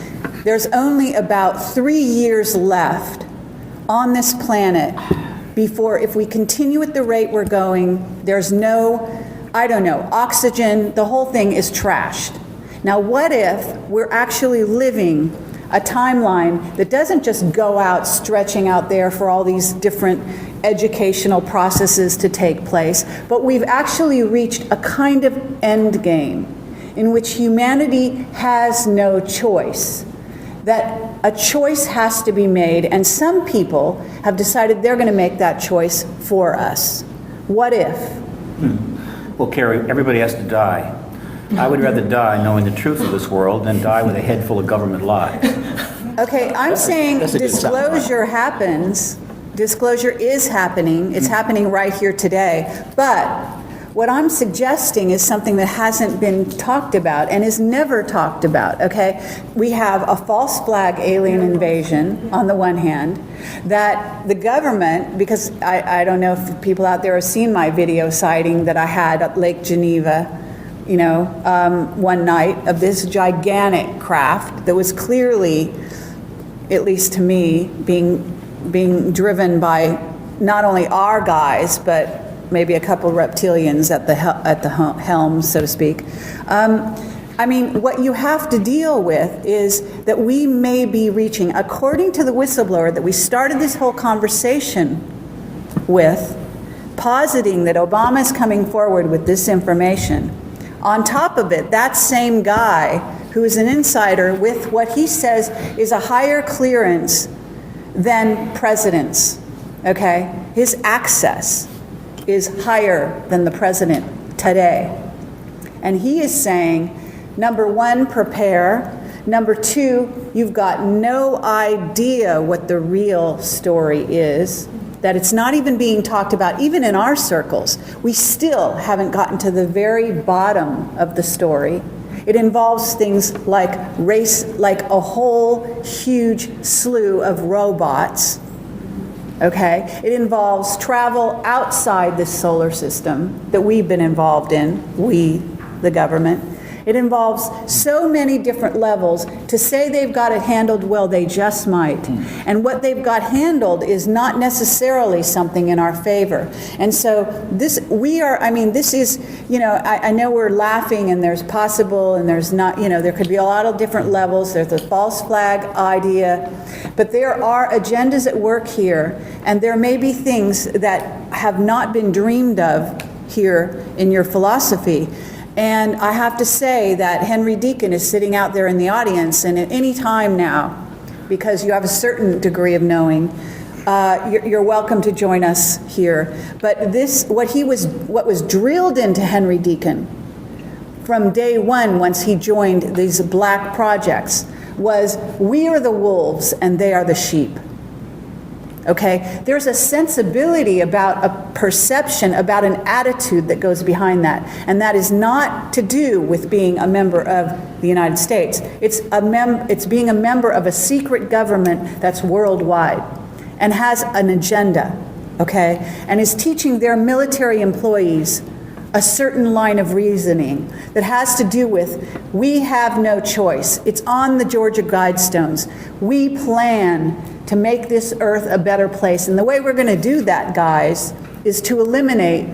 there's only about 3 years left on this planet before, if we continue at the rate we're going, there's no, oxygen, the whole thing is trashed. Now, what if we're actually living a timeline that doesn't just go out, stretching out there for all these different educational processes to take place, but we've actually reached a kind of end game in which humanity has no choice, that a choice has to be made, and some people have decided they're going to make that choice for us. What if? Well, Kerry, everybody has to die. I would rather die knowing the truth of this world than die with a head full of government lies. Okay, I'm saying disclosure happens. Disclosure is happening. It's happening right here today. But what I'm suggesting is something that hasn't been talked about and is never talked about, okay? We have a false flag alien invasion on the one hand, that the government, because I don't know if people out there have seen my video sighting that I had at Lake Geneva, one night, of this gigantic craft that was clearly, at least to me, being driven by not only our guys, but maybe a couple of reptilians at the helm, so to speak. I mean, what you have to deal with is that we may be reaching, according to the whistleblower that we started this whole conversation with, positing that Obama is coming forward with this information. On top of it, that same guy who is an insider with what he says is a higher clearance than presidents, okay? His access is higher than the president today. And he is saying, number one, prepare. Number two, you've got no idea what the real story is, that it's not even being talked about, even in our circles. We still haven't gotten to the very bottom of the story. It involves things like race, like a whole huge slew of robots, okay? It involves travel outside the solar system that we've been involved in, we, the government. It involves so many different levels. To say they've got it handled, well, they just might. And what they've got handled is not necessarily something in our favor. And so this is, I know we're laughing and there's possible and there's not, there could be a lot of different levels. There's the false flag idea. But there are agendas at work here, and there may be things that have not been dreamed of here in your philosophy. And I have to say that Henry Deacon is sitting out there in the audience, and at any time now, because you have a certain degree of knowing, you're welcome to join us here. But what was drilled into Henry Deacon from day one, once he joined these black projects, was we are the wolves and they are the sheep. Okay, there's a sensibility about a perception, about an attitude that goes behind that. And that is not to do with being a member of the United States. It's being a member of a secret government that's worldwide and has an agenda, okay, and is teaching their military employees a certain line of reasoning that has to do with, we have no choice. It's on the Georgia Guidestones. We plan to make this earth a better place. And the way we're going to do that, guys, is to eliminate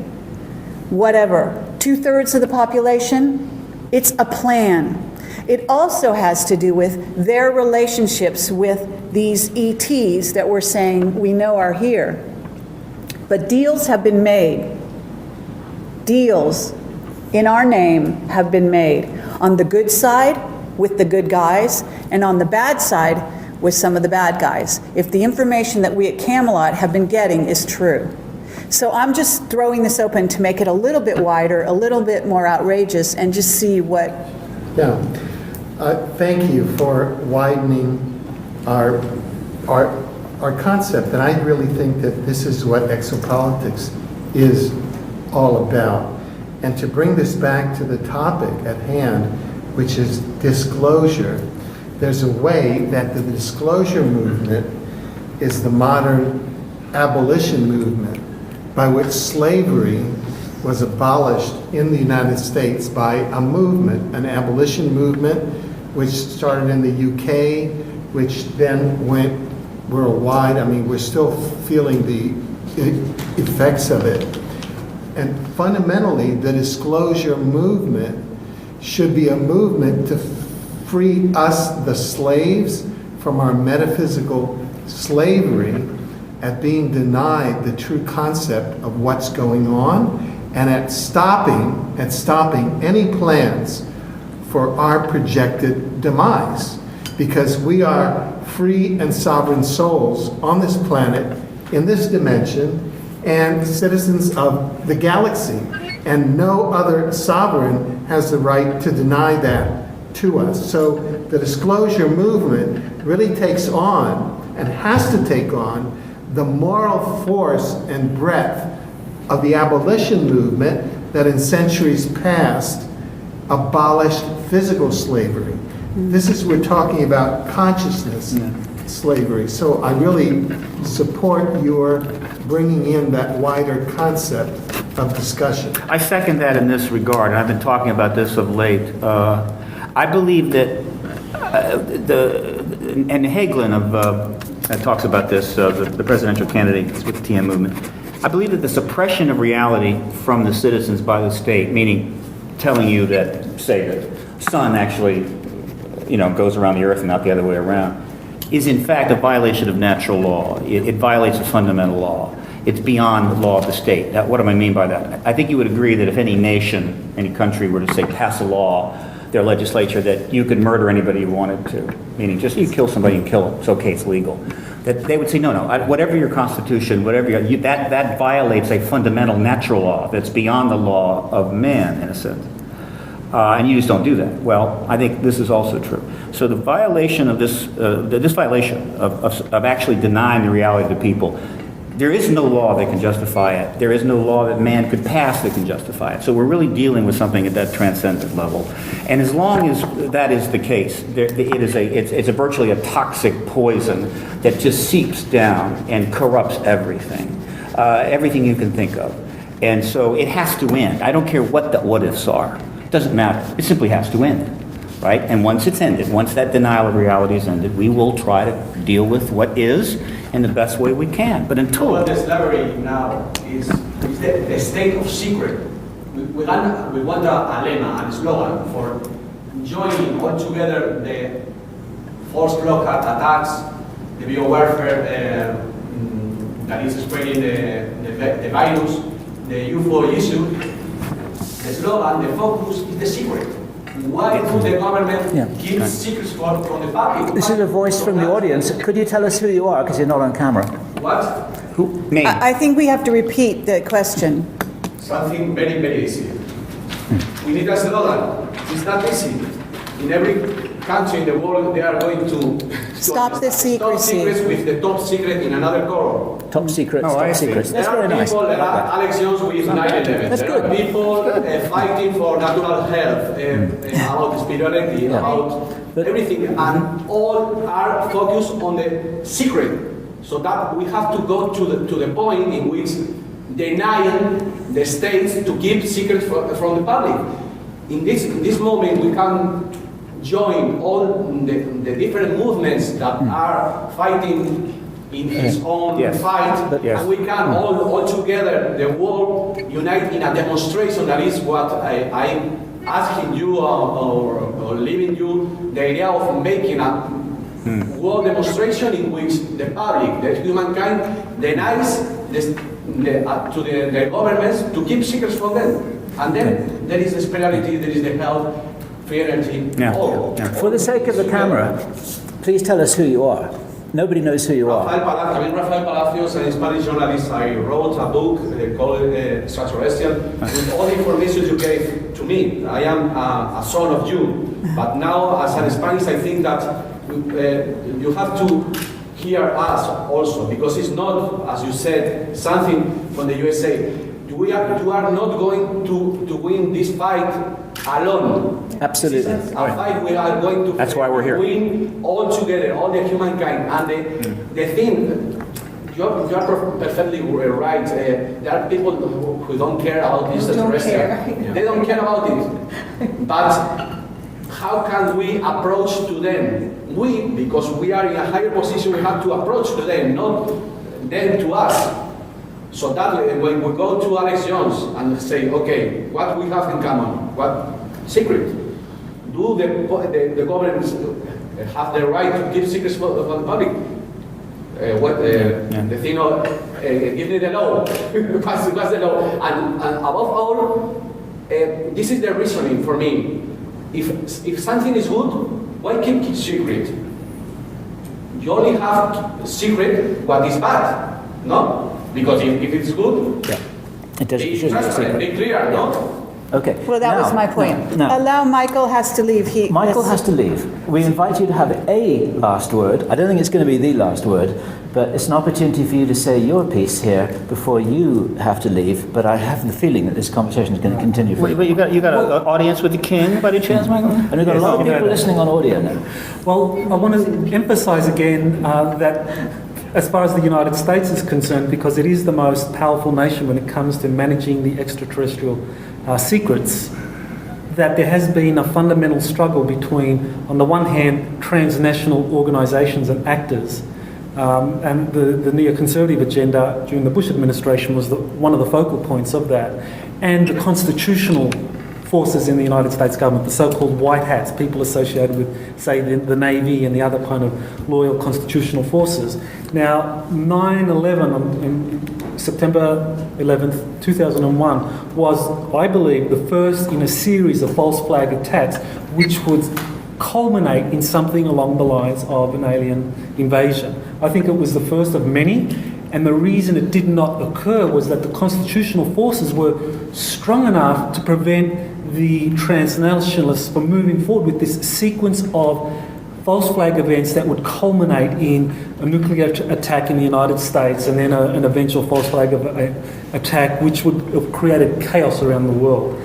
whatever, 2/3 of the population. It's a plan. It also has to do with their relationships with these ETs that we're saying we know are here. But deals have been made. Deals in our name have been made. On the good side, with the good guys, and on the bad side, with some of the bad guys, if the information that we at Camelot have been getting is true. So I'm just throwing this open to make it a little bit wider, a little bit more outrageous, and just see what... Yeah. Thank you for widening our concept, and I really think that this is what exopolitics is all about. And to bring this back to the topic at hand, which is disclosure, there's a way that the disclosure movement is the modern abolition movement, by which slavery was abolished in the United States by a movement, an abolition movement, which started in the UK, which then went worldwide. I mean, we're still feeling the effects of it. And fundamentally, the disclosure movement should be a movement to free us, the slaves, from our metaphysical slavery at being denied the true concept of what's going on, and at stopping any plans for our projected demise. Because we are free and sovereign souls on this planet, in this dimension, and citizens of the galaxy. And no other sovereign has the right to deny that to us. So the disclosure movement really takes on, and has to take on, the moral force and breadth of the abolition movement that in centuries past abolished physical slavery. This is, we're talking about consciousness slavery. So I really support your bringing in that wider concept of discussion. I second that in this regard, and I've been talking about this of late. I believe that and Hagelin talks about this, the presidential candidates with the TM movement. I believe that the suppression of reality from the citizens by the state, meaning telling you that, say that sun actually, goes around the earth and not the other way around, is in fact a violation of natural law. It violates a fundamental law. It's beyond the law of the state. Now, what do I mean by that? I think you would agree that if any nation, any country were to say pass a law, their legislature, that you could murder anybody you wanted to, meaning just you kill somebody and kill them, it's okay, it's legal. That they would say, no, whatever your constitution, that violates a fundamental natural law that's beyond the law of man, in a sense. And you just don't do that. Well, I think this is also true. So the violation of this violation of actually denying the reality to people, there is no law that can justify it. There is no law that man could pass that can justify it. So we're really dealing with something at that transcendent level. And as long as that is the case, it's virtually a toxic poison that just seeps down and corrupts everything, everything you can think of. And so it has to end. I don't care what the what-ifs are. It doesn't matter. It simply has to end, right? And once it's ended, once that denial of reality is ended, we will try to deal with what is in the best way we can. But until... What the slavery now is the state of secret. We want a lemma and a slogan for joining all together the forced blockade attacks, the biowarfare that is spreading the virus, the UFO issue. The slogan, the focus is the secret. Why do the government keep secrets from the public? This is a voice from the audience. Could you tell us who you are, because you're not on camera? What? Name. I think we have to repeat the question. Something very, very easy. We need a slogan. It's not easy. In every country in the world, they are going to Stop the secrecy. Top secrets with the top secret in another color. Top secrets, top secrets. That's There very are nice. people that are Alex Jones with 9/11. That's There are good. people fighting for natural health, about spirituality, about everything, and all are focused on the secret. So that we have to go to the point in which denying the states to keep secrets from the public. In this moment, we can join all the different movements that are fighting in his own fight, and we can all together, the world, unite in a demonstration. That is what I'm asking you or leaving you, the idea of making a world demonstration in which the public, the humankind, denies to the governments to keep secrets from them. And then there is the spirituality, there is the health, free energy, all. For the sake of the camera, please tell us who you are. Nobody knows who you are. I'm Rafael Palacios, I'm a Spanish journalist. I wrote a book called Extraterrestrial with all the information you gave to me. I am a son of you. But now, as a Spanish, I think that you have to hear us also, because it's not, as you said, something from the USA. You are not going to win this fight alone. Absolutely. This is a fight we are going to That's why we're here. win all together, all the humankind. And the thing, you are perfectly right. There are people who don't care about this extraterrestrial. They don't care about it. But how can we approach to them? Because we are in a higher position, we have to approach to them, not them to us. So that when we go to Alex Jones and say, okay, what we have in common, what secret? Do the governments have the right to keep secrets for the public? The thing of give me the law. What's the law? And above all, this is the reasoning for me. If something is good, why keep it secret? You only have secret what is bad, no? Because if it's good, it doesn't. it's transparent, it's clear, no? Okay. Well, that was my point. Now, Allow Michael has to leave. Michael has to leave. We invite you to have a last word. I don't think it's going to be the last word, but it's an opportunity for you to say your piece here before you have to leave. But I have the feeling that this conversation is going to continue. Wait, you got an audience with the king by any chance, Michael? And we've got a lot of people listening on audio now. Well, I want to emphasize again that as far as the United States is concerned, because it is the most powerful nation when it comes to managing the extraterrestrial secrets, that there has been a fundamental struggle between, on the one hand, transnational organisations and actors, and the neoconservative agenda during the Bush administration was one of the focal points of that, and the constitutional forces in the United States government, the so-called white hats, people associated with, say, the Navy and the other kind of loyal constitutional forces. Now, 9/11, in September 11th, 2001, was, I believe, the first in a series of false flag attacks which would culminate in something along the lines of an alien invasion. I think it was the first of many, and the reason it did not occur was that the constitutional forces were strong enough to prevent the transnationalists from moving forward with this sequence of false flag events that would culminate in a nuclear attack in the United States and then an eventual false flag attack which would have created chaos around the world.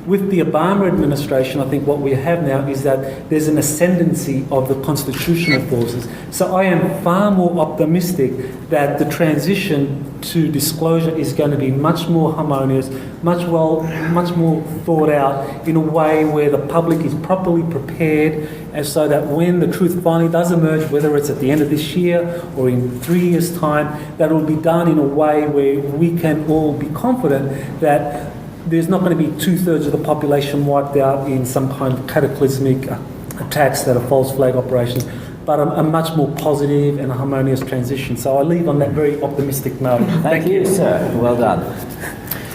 With the Obama administration, I think what we have now is that there's an ascendancy of the constitutional forces. So I am far more optimistic that the transition to disclosure is going to be much more harmonious, much more thought out in a way where the public is properly prepared, and so that when the truth finally does emerge, whether it's at the end of this year or in 3 years' time, that it will be done in a way where we can all be confident that there's not going to be 2/3 of the population wiped out in some kind of cataclysmic attacks that are false flag operations, but a much more positive and a harmonious transition. So I leave on that very optimistic note. Thank you, sir. Well done.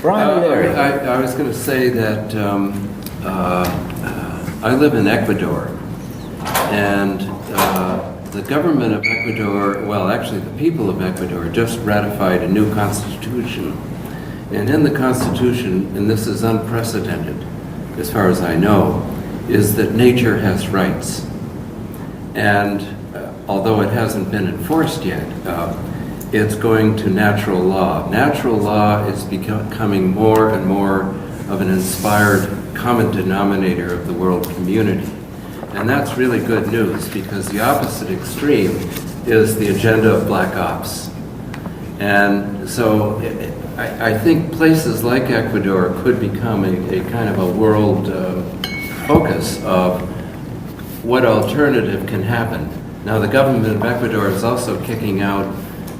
Brian O'Leary. I was going to say that I live in Ecuador, and the government of Ecuador, well, actually the people of Ecuador, just ratified a new constitution. And in the Constitution, and this is unprecedented as far as I know, is that nature has rights. And although it hasn't been enforced yet, it's going to natural law. Natural law is becoming more and more of an inspired common denominator of the world community. And that's really good news, because the opposite extreme is the agenda of black ops. And so I think places like Ecuador could become a kind of a world focus of what alternative can happen. Now, the government of Ecuador is also kicking out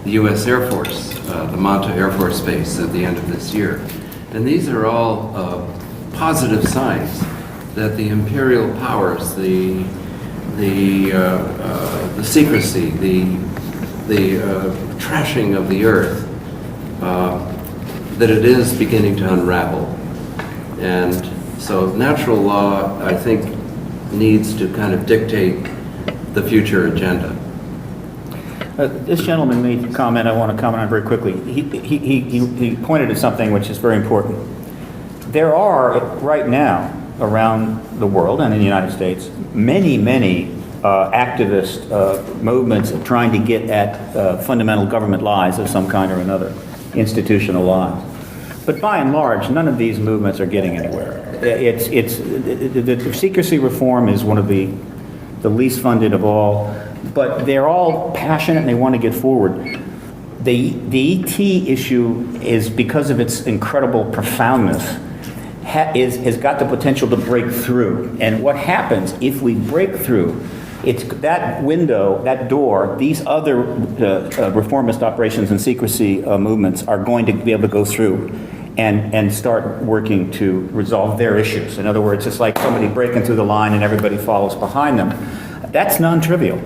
the U.S. Air Force, the Manta Air Force Base, at the end of this year. And these are all positive signs that the imperial powers, the secrecy, the trashing of the earth, that it is beginning to unravel. And so natural law, I think, needs to kind of dictate the future agenda. This gentleman made a comment I want to comment on very quickly. He pointed at something which is very important. There are, right now, around the world and in the United States, many activist movements trying to get at fundamental government lies of some kind or another, institutional lies. But by and large, none of these movements are getting anywhere. The secrecy reform is one of the least funded of all, but they're all passionate and they want to get forward. The ET issue is, because of its incredible profoundness, has got the potential to break through. And what happens if we break through? It's that window, that door, these other reformist operations and secrecy movements are going to be able to go through and start working to resolve their issues. In other words, it's like somebody breaking through the line and everybody follows behind them. That's non-trivial.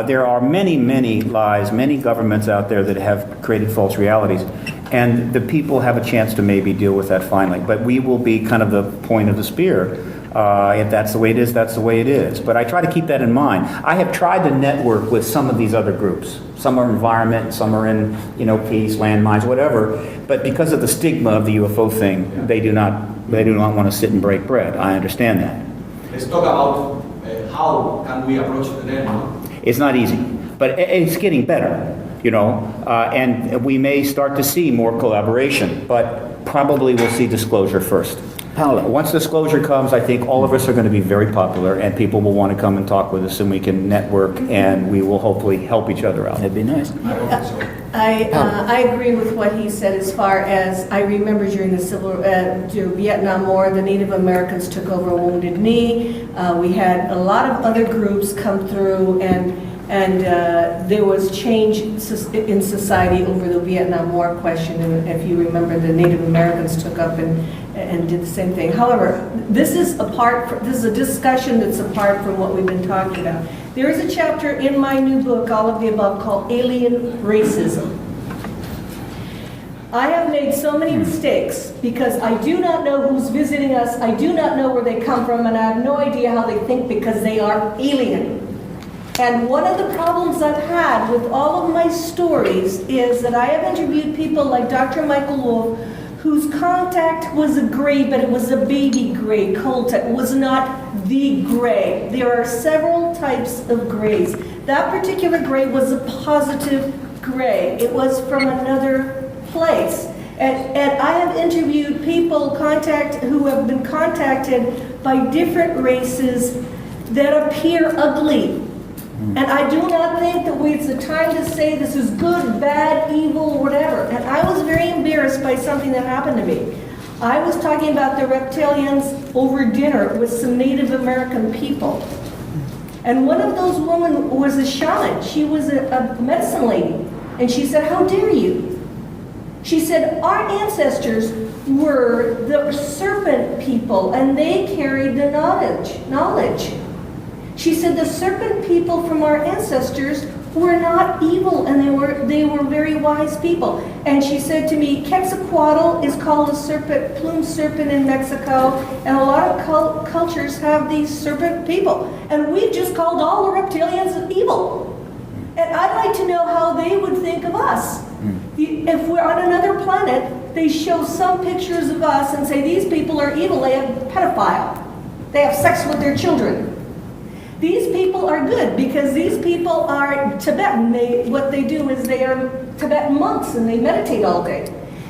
There are many lies, many governments out there that have created false realities, and the people have a chance to maybe deal with that finally. But we will be kind of the point of the spear. If that's the way it is, that's the way it is. But I try to keep that in mind. I have tried to network with some of these other groups. Some are environment, some are in, peace, landmines, whatever. But because of the stigma of the UFO thing, they do not want to sit and break bread. I understand that. Let's talk about how can we approach them. No? It's not easy, but it's getting better, and we may start to see more collaboration, but probably we'll see disclosure first. Once disclosure comes, I think all of us are going to be very popular, and people will want to come and talk with us, and we can network, and we will hopefully help each other out. That'd be nice. I agree with what he said as far as I remember during the Vietnam War, the Native Americans took over Wounded Knee. We had a lot of other groups come through, and there was change in society over the Vietnam War question. And if you remember, the Native Americans took up and and did the same thing. However, this is a discussion that's apart from what we've been talking about. There is a chapter in my new book, All of the Above, called Alien Racism. I have made so many mistakes because I do not know who's visiting us, I do not know where they come from, and I have no idea how they think because they are alien. And one of the problems I've had with all of my stories is that I have interviewed people like Dr. Michael Wolff, whose contact was a gray, but it was a baby gray contact. It was not the gray. There are several types of grays. That particular gray was a positive gray. It was from another place. And I have interviewed people who have been contacted by different races that appear ugly. And I do not think that it's the time to say this is good, bad, evil, whatever. And I was very embarrassed by something that happened to me. I was talking about the reptilians over dinner with some Native American people. And one of those women was a shaman. She was a medicine lady. And she said, "How dare you?" She said, "Our ancestors were the serpent people, and they carried the knowledge. She said the serpent people from our ancestors were not evil, and they were very wise people." And she said to me, Quetzalcoatl is called a serpent, plumed serpent in Mexico, and a lot of cultures have these serpent people. And we've just called all the reptilians evil. And I'd like to know how they would think of us. If we're on another planet, they show some pictures of us and say these people are evil, they have pedophile, they have sex with their children. These people are good because these people are Tibetan. What they do is they are Tibetan monks and they meditate all day.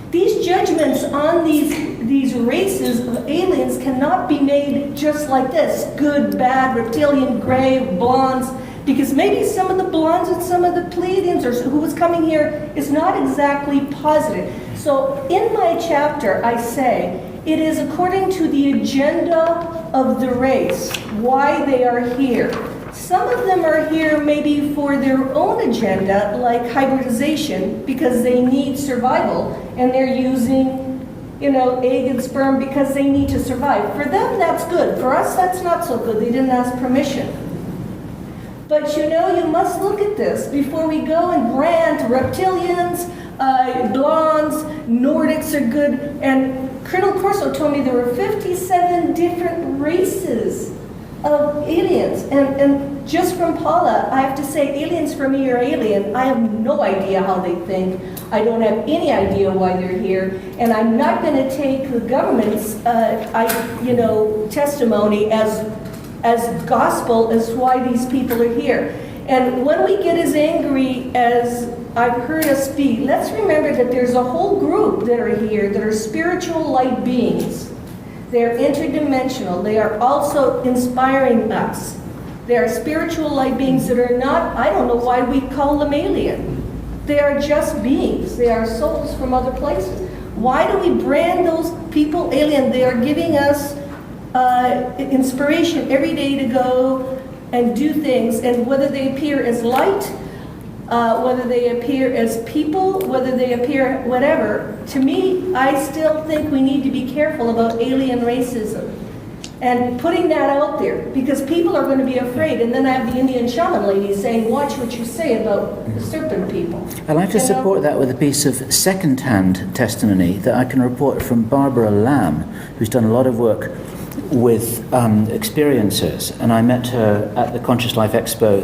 These judgments on these races of aliens cannot be made just like this: good, bad, reptilian, gray, blondes. Because maybe some of the blondes and some of the Pleiadians or who was coming here is not exactly positive. So in my chapter, I say it is according to the agenda of the race, why they are here. Some of them are here maybe for their own agenda, like hybridization, because they need survival, and they're using, egg and sperm because they need to survive. For them, that's good. For us, that's not so good. They didn't ask permission. But you must look at this before we go and brand reptilians, blondes, Nordics are good. And Colonel Corso told me there were 57 different races of aliens. And just from Paula, I have to say, aliens for me are alien. I have no idea how they think. I don't have any idea why they're here. And I'm not going to take the government's testimony as gospel as why these people are here. And when we get as angry as I've heard us be, let's remember that there's a whole group that are here that are spiritual light beings. They're interdimensional. They are also inspiring us. They are spiritual light beings that are not, I don't know why we call them alien. They are just beings. They are souls from other places. Why do we brand those people alien? They are giving us inspiration every day to go and do things, and whether they appear as light, whether they appear as people, whether they appear whatever, to me, I still think we need to be careful about alien racism and putting that out there, because people are going to be afraid. And then I have the Indian shaman lady saying, watch what you say about the serpent people. I'd like to support that with a piece of second-hand testimony that I can report from Barbara Lamb, who's done a lot of work with experiencers, and I met her at the Conscious Life Expo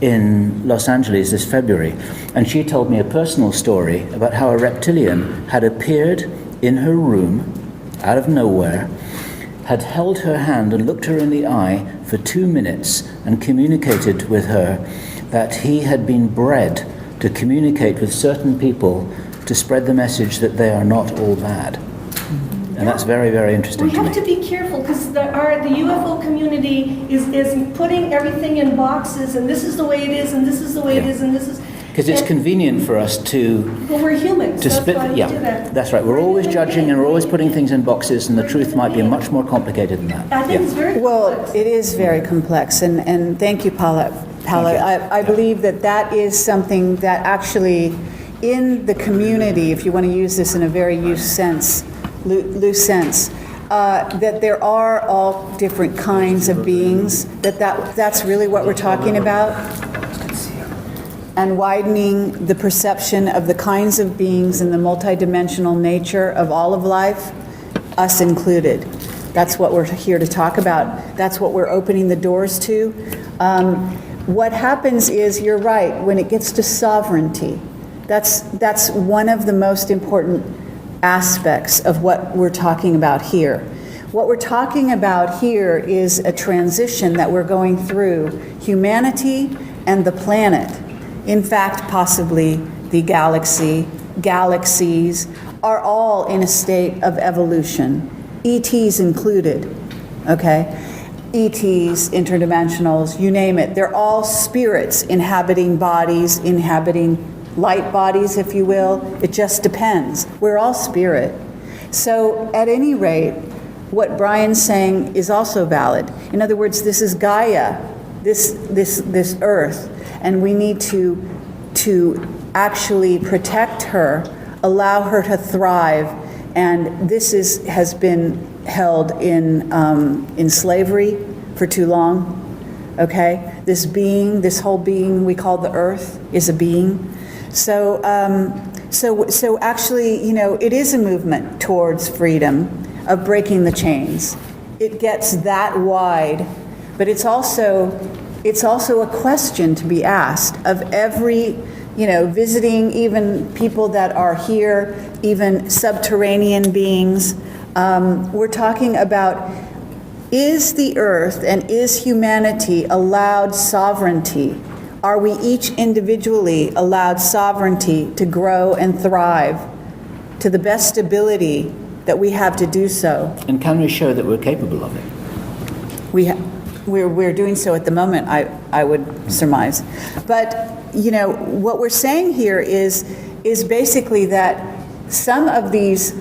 in Los Angeles this February, and she told me a personal story about how a reptilian had appeared in her room out of nowhere, had held her hand and looked her in the eye for 2 minutes and communicated with her that he had been bred to communicate with certain people to spread the message that they are not all bad. And that's very, very interesting to me. We have to be careful because the UFO community is putting everything in boxes, and this is the way it is, and this is the way it is, and this is... Because it's convenient for us to... But we're humans, that's why we do that. That's right. We're always judging and we're always putting things in boxes, and the truth might be much more complicated than that. I think it's very complex. Well, it is very complex, and thank you, Paula. I believe that is something that actually, in the community, if you want to use this in a very used sense, loose sense. That there are all different kinds of beings, that's really what we're talking about. And widening the perception of the kinds of beings and the multidimensional nature of all of life, us included. That's what we're here to talk about. That's what we're opening the doors to. What happens is, you're right, when it gets to sovereignty, that's one of the most important aspects of what we're talking about here. What we're talking about here is a transition that we're going through, humanity and the planet. In fact, possibly the galaxies are all in a state of evolution, ETs included, okay? ETs, interdimensionals, you name it. They're all spirits inhabiting bodies, inhabiting light bodies, if you will. It just depends. We're all spirit. So at any rate, what Brian's saying is also valid. In other words, this is Gaia, this earth, and we need to actually protect her, allow her to thrive, and this has been held in slavery for too long. Okay, this whole being we call the earth is a being. So actually, it is a movement towards freedom, of breaking the chains. It gets that wide, but it's also a question to be asked of every, visiting, even people that are here, even subterranean beings. We're talking about, is the earth and is humanity allowed sovereignty? Are we each individually allowed sovereignty to grow and thrive to the best ability that we have to do so? And can we show that we're capable of it? We're doing so at the moment, I would surmise. But, what we're saying here is basically that some of these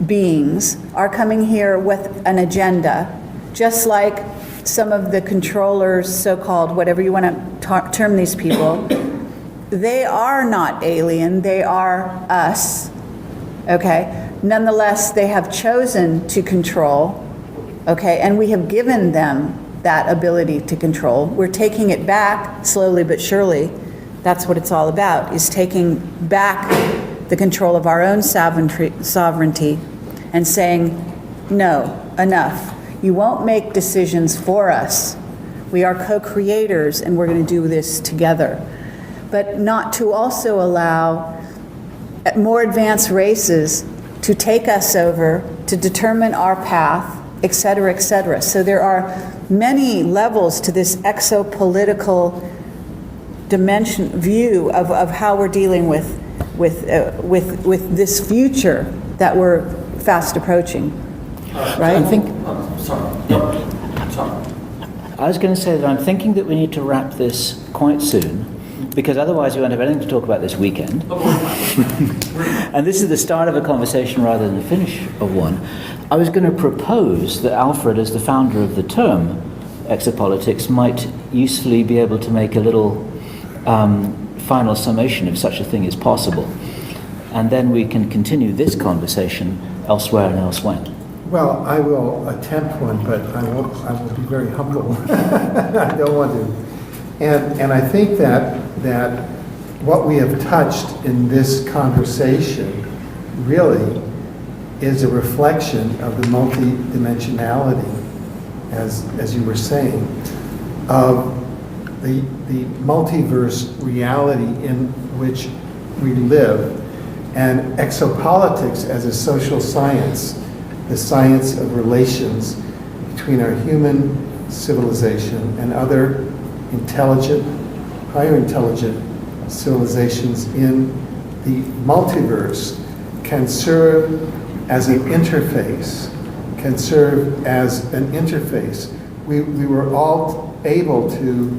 beings are coming here with an agenda, just like some of the controllers, so-called, whatever you want to term these people. They are not alien, they are us, okay? Nonetheless, they have chosen to control, okay? And we have given them that ability to control. We're taking it back slowly but surely. That's what it's all about, is taking back the control of our own sovereignty and saying, no, enough. You won't make decisions for us. We are co-creators, and we're going to do this together. But not to also allow more advanced races to take us over, to determine our path, et cetera, et cetera. So there are many levels to this exopolitical view of how we're dealing with this future that we're fast approaching. Right? I was going to say that I'm thinking that we need to wrap this quite soon, because otherwise we won't have anything to talk about this weekend. And this is the start of a conversation rather than the finish of one. I was going to propose that Alfred, as the founder of the term exopolitics, might usefully be able to make a little final summation if such a thing is possible. And then we can continue this conversation elsewhere and elsewhere. Well, I will attempt one, but I will be very humble. I don't want to. And I think that what we have touched in this conversation really is a reflection of the multidimensionality, as you were saying, of the multiverse reality in which we live, and exopolitics as a social science, the science of relations between our human civilization and other intelligent, higher intelligent civilizations in the multiverse, can serve as an interface, We were all able to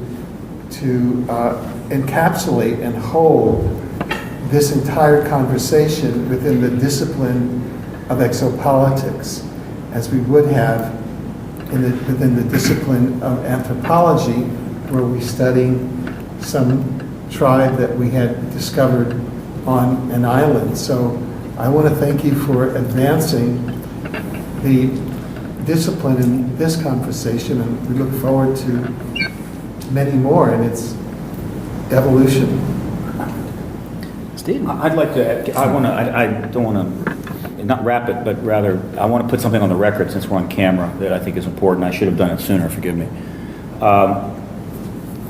encapsulate and hold this entire conversation within the discipline of exopolitics, as we would have within the discipline of anthropology, where we study some tribe that we had discovered on an island. So I want to thank you for advancing the discipline in this conversation, and we look forward to many more in its evolution. Steve? I'd like to, I don't want to, not wrap it, but rather, I want to put something on the record since we're on camera that I think is important. I should have done it sooner, forgive me.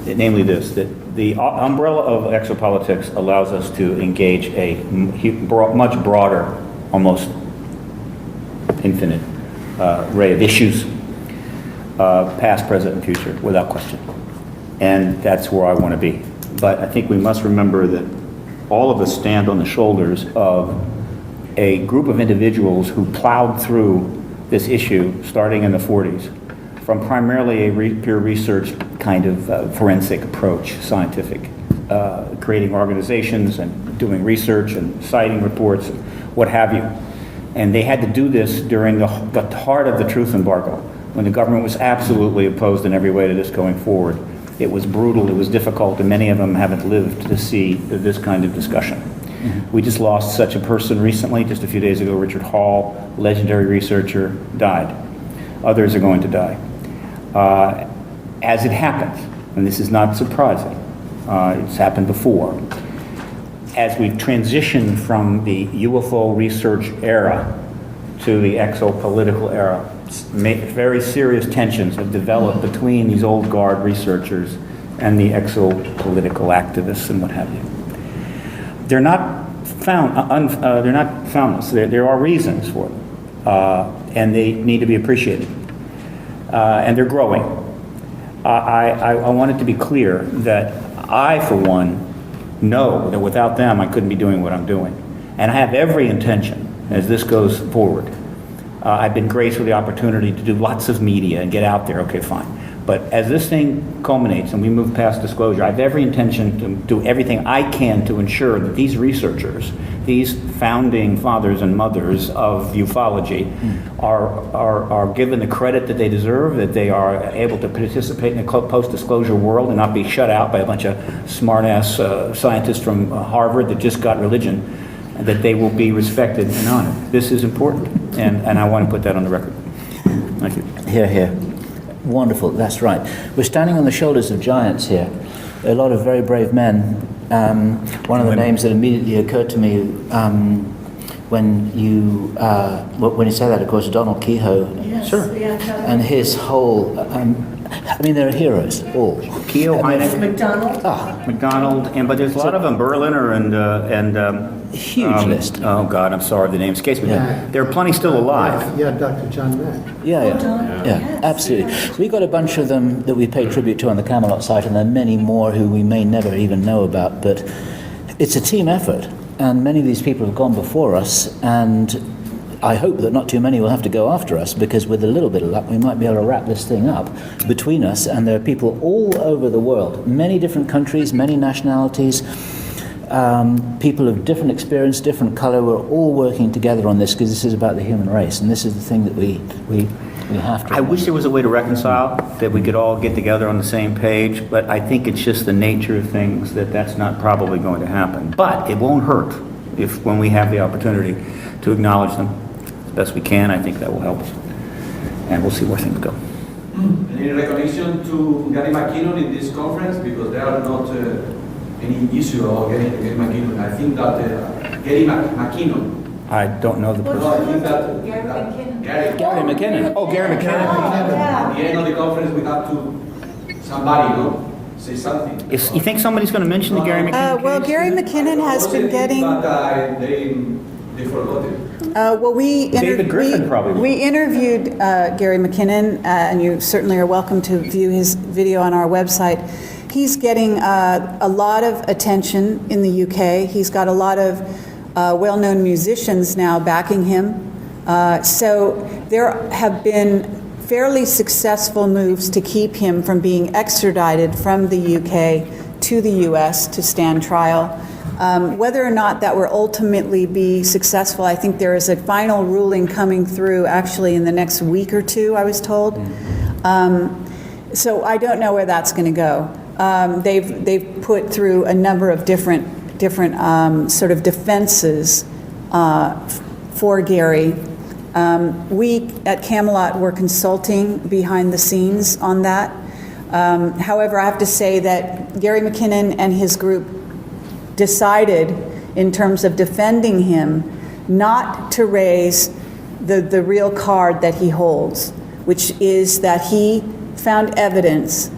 Namely this, that the umbrella of exopolitics allows us to engage a much broader, almost infinite array of issues, past, present, and future, without question. And that's where I want to be. But I think we must remember that all of us stand on the shoulders of a group of individuals who plowed through this issue starting in the 40s from primarily a peer research kind of forensic approach, scientific, creating organizations and doing research and citing reports, what have you. And they had to do this during the heart of the truth embargo, when the government was absolutely opposed in every way to this going forward. It was brutal, it was difficult, and many of them haven't lived to see this kind of discussion. Mm-hmm. We just lost such a person recently, just a few days ago. Richard Hall, legendary researcher, died. Others are going to die. As it happens, and this is not surprising, it's happened before, as we transition from the UFO research era to the exopolitical era, very serious tensions have developed between these old guard researchers and the exopolitical activists and what have you. They're not foundless. There are reasons for it, and they need to be appreciated. And they're growing. I want it to be clear that I, for one, know that without them I couldn't be doing what I'm doing. And I have every intention, as this goes forward. I've been graced with the opportunity to do lots of media and get out there, okay, fine. But as this thing culminates and we move past disclosure, I have every intention to do everything I can to ensure that these researchers, these founding fathers and mothers of ufology, are given the credit that they deserve, that they are able to participate in the post-disclosure world and not be shut out by a bunch of smart-ass scientists from Harvard that just got religion, and that they will be respected and honored. This is important, and I want to put that on the record. Thank you. Hear, hear. Wonderful, that's right. We're standing on the shoulders of giants here. A lot of very brave men. One of the names that immediately occurred to me when you say that, of course, Donald Kehoe. Yes, sure. Yeah, and his whole, I mean, they're heroes, all. Kehoe, McDonald. McDonald, but there's a lot of them, Berliner and huge list. Oh God, I'm sorry, the name escapes me. Yeah. There are plenty still alive. Yeah, Dr. John Mack. Yeah, absolutely. So we got a bunch of them that we pay tribute to on the Camelot site, and there are many more who we may never even know about, but it's a team effort, and many of these people have gone before us, and I hope that not too many will have to go after us, because with a little bit of luck we might be able to wrap this thing up between us. And there are people all over the world, many different countries, many nationalities, people of different experience, different color. We're all working together on this because this is about the human race, and this is the thing that we have to. I wish there was a way to reconcile, that we could all get together on the same page, but I think it's just the nature of things that's not probably going to happen. But it won't hurt when we have the opportunity to acknowledge them as best we can. I think that will help us, and we'll see where things go. Any recognition to Gary McKinnon in this conference? Because there are not any issue about Gary McKinnon. I think that Gary McKinnon. I don't know the person. No, I think that Gary McKinnon. Gary McKinnon. Oh, Gary McKinnon. At the end of the conference, we have to somebody, say something. You think somebody's going to mention the Gary McKinnon? Well, Gary McKinnon has been getting. But they forgot it. Well, David Griffin probably will. we interviewed Gary McKinnon, and you certainly are welcome to view his video on our website. He's getting a lot of attention in the UK. He's got a lot of well-known musicians now backing him. So there have been fairly successful moves to keep him from being extradited from the UK to the US to stand trial. Whether or not that will ultimately be successful, I think there is a final ruling coming through actually in the next week or two, I was told. So I don't know where that's going to go. They've put through a number of different sort of defenses for Gary, We at Camelot were consulting behind the scenes on that. However, I have to say that Gary McKinnon and his group decided, in terms of defending him, not to raise the real card that he holds, which is that he found evidence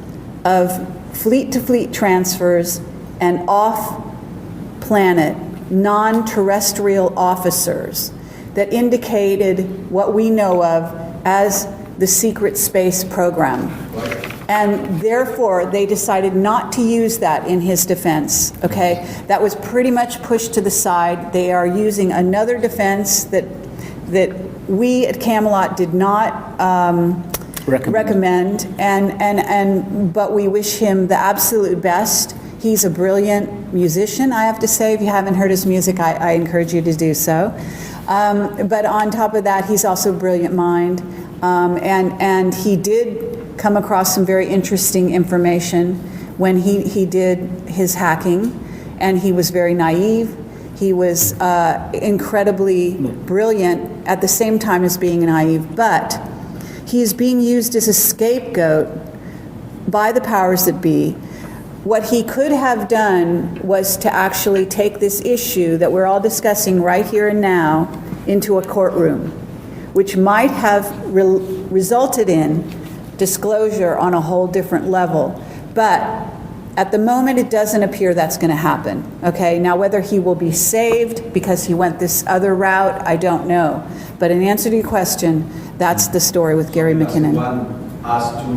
of fleet-to-fleet transfers and off-planet, non-terrestrial officers that indicated what we know of as the secret space program. And therefore, they decided not to use that in his defense, okay? That was pretty much pushed to the side. They are using another defense that we at Camelot did not recommend, but we wish him the absolute best. He's a brilliant musician, I have to say. If you haven't heard his music, I encourage you to do so. But on top of that, he's also a brilliant mind, and he did come across some very interesting information when he did his hacking, and he was very naive. He was incredibly brilliant at the same time as being naive, but he is being used as a scapegoat by the powers that be. What he could have done was to actually take this issue that we're all discussing right here and now into a courtroom, which might have resulted in disclosure on a whole different level. But at the moment, it doesn't appear that's going to happen. Okay, now whether he will be saved because he went this other route, I don't know. But in answer to your question, that's the story with Gary McKinnon. One has to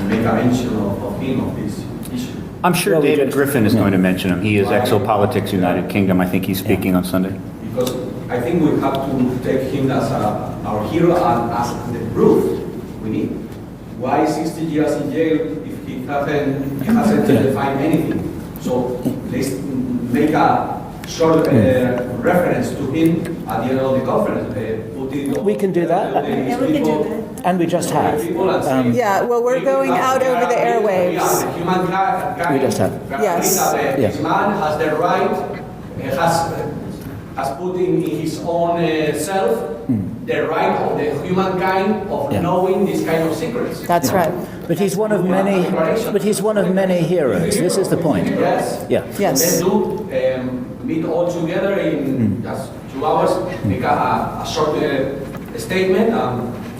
make a mention of him, of this issue. I'm sure David Griffin is going to mention him. He is Exopolitics United Kingdom. I think he's speaking on Sunday. Because I think we have to take him as our hero and as the proof we need. Why 60 years in jail if he hasn't defined anything? So let's make a short reference to him at the end of the conference. We can do that. Yeah, we can do that. And we just have. Yeah, well, we're going out over the airwaves. We just have. Yes. This man has the right, has put in his own self the right of the humankind of knowing this kind of secrets. That's right. But he's one of many. But he's one of many heroes. This is the point. Yes. Yeah. Yes. Let's do meet all together in just 2 hours, make a short statement.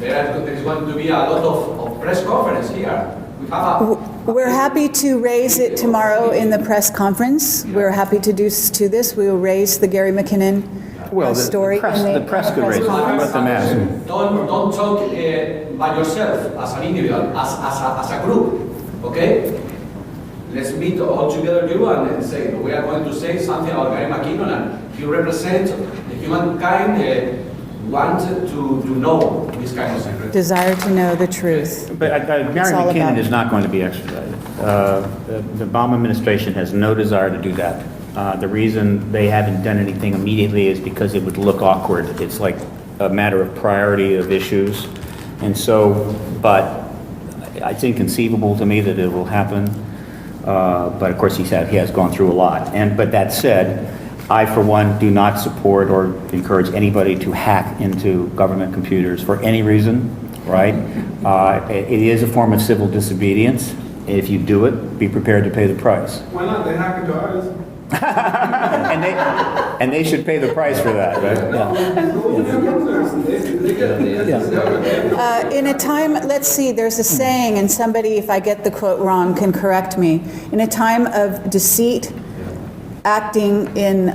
There is going to be a lot of press conference here. We have We're happy to raise it tomorrow in the press conference. We're happy to do this. We will raise the Gary McKinnon story. The press could raise it. Let them ask. Don't talk by yourself as an individual, as a group, okay? Let's meet all together, you, and say we are going to say something about Gary McKinnon, and he represents the humankind wanted to know this kind of secret. Desire to know the truth. But Gary McKinnon is not going to be extradited. The Obama administration has no desire to do that. The reason they haven't done anything immediately is because it would look awkward. It's like a matter of priority of issues. And so, but it's inconceivable to me that it will happen. But of course he has gone through a lot. But that said, I, for one, do not support or encourage anybody to hack into government computers for any reason, right? It is a form of civil disobedience. If you do it, be prepared to pay the price. Why not? They hack into ours. and they should pay the price for that, right? In a time, let's see, there's a saying, and somebody, if I get the quote wrong, can correct me. In a time of deceit, acting in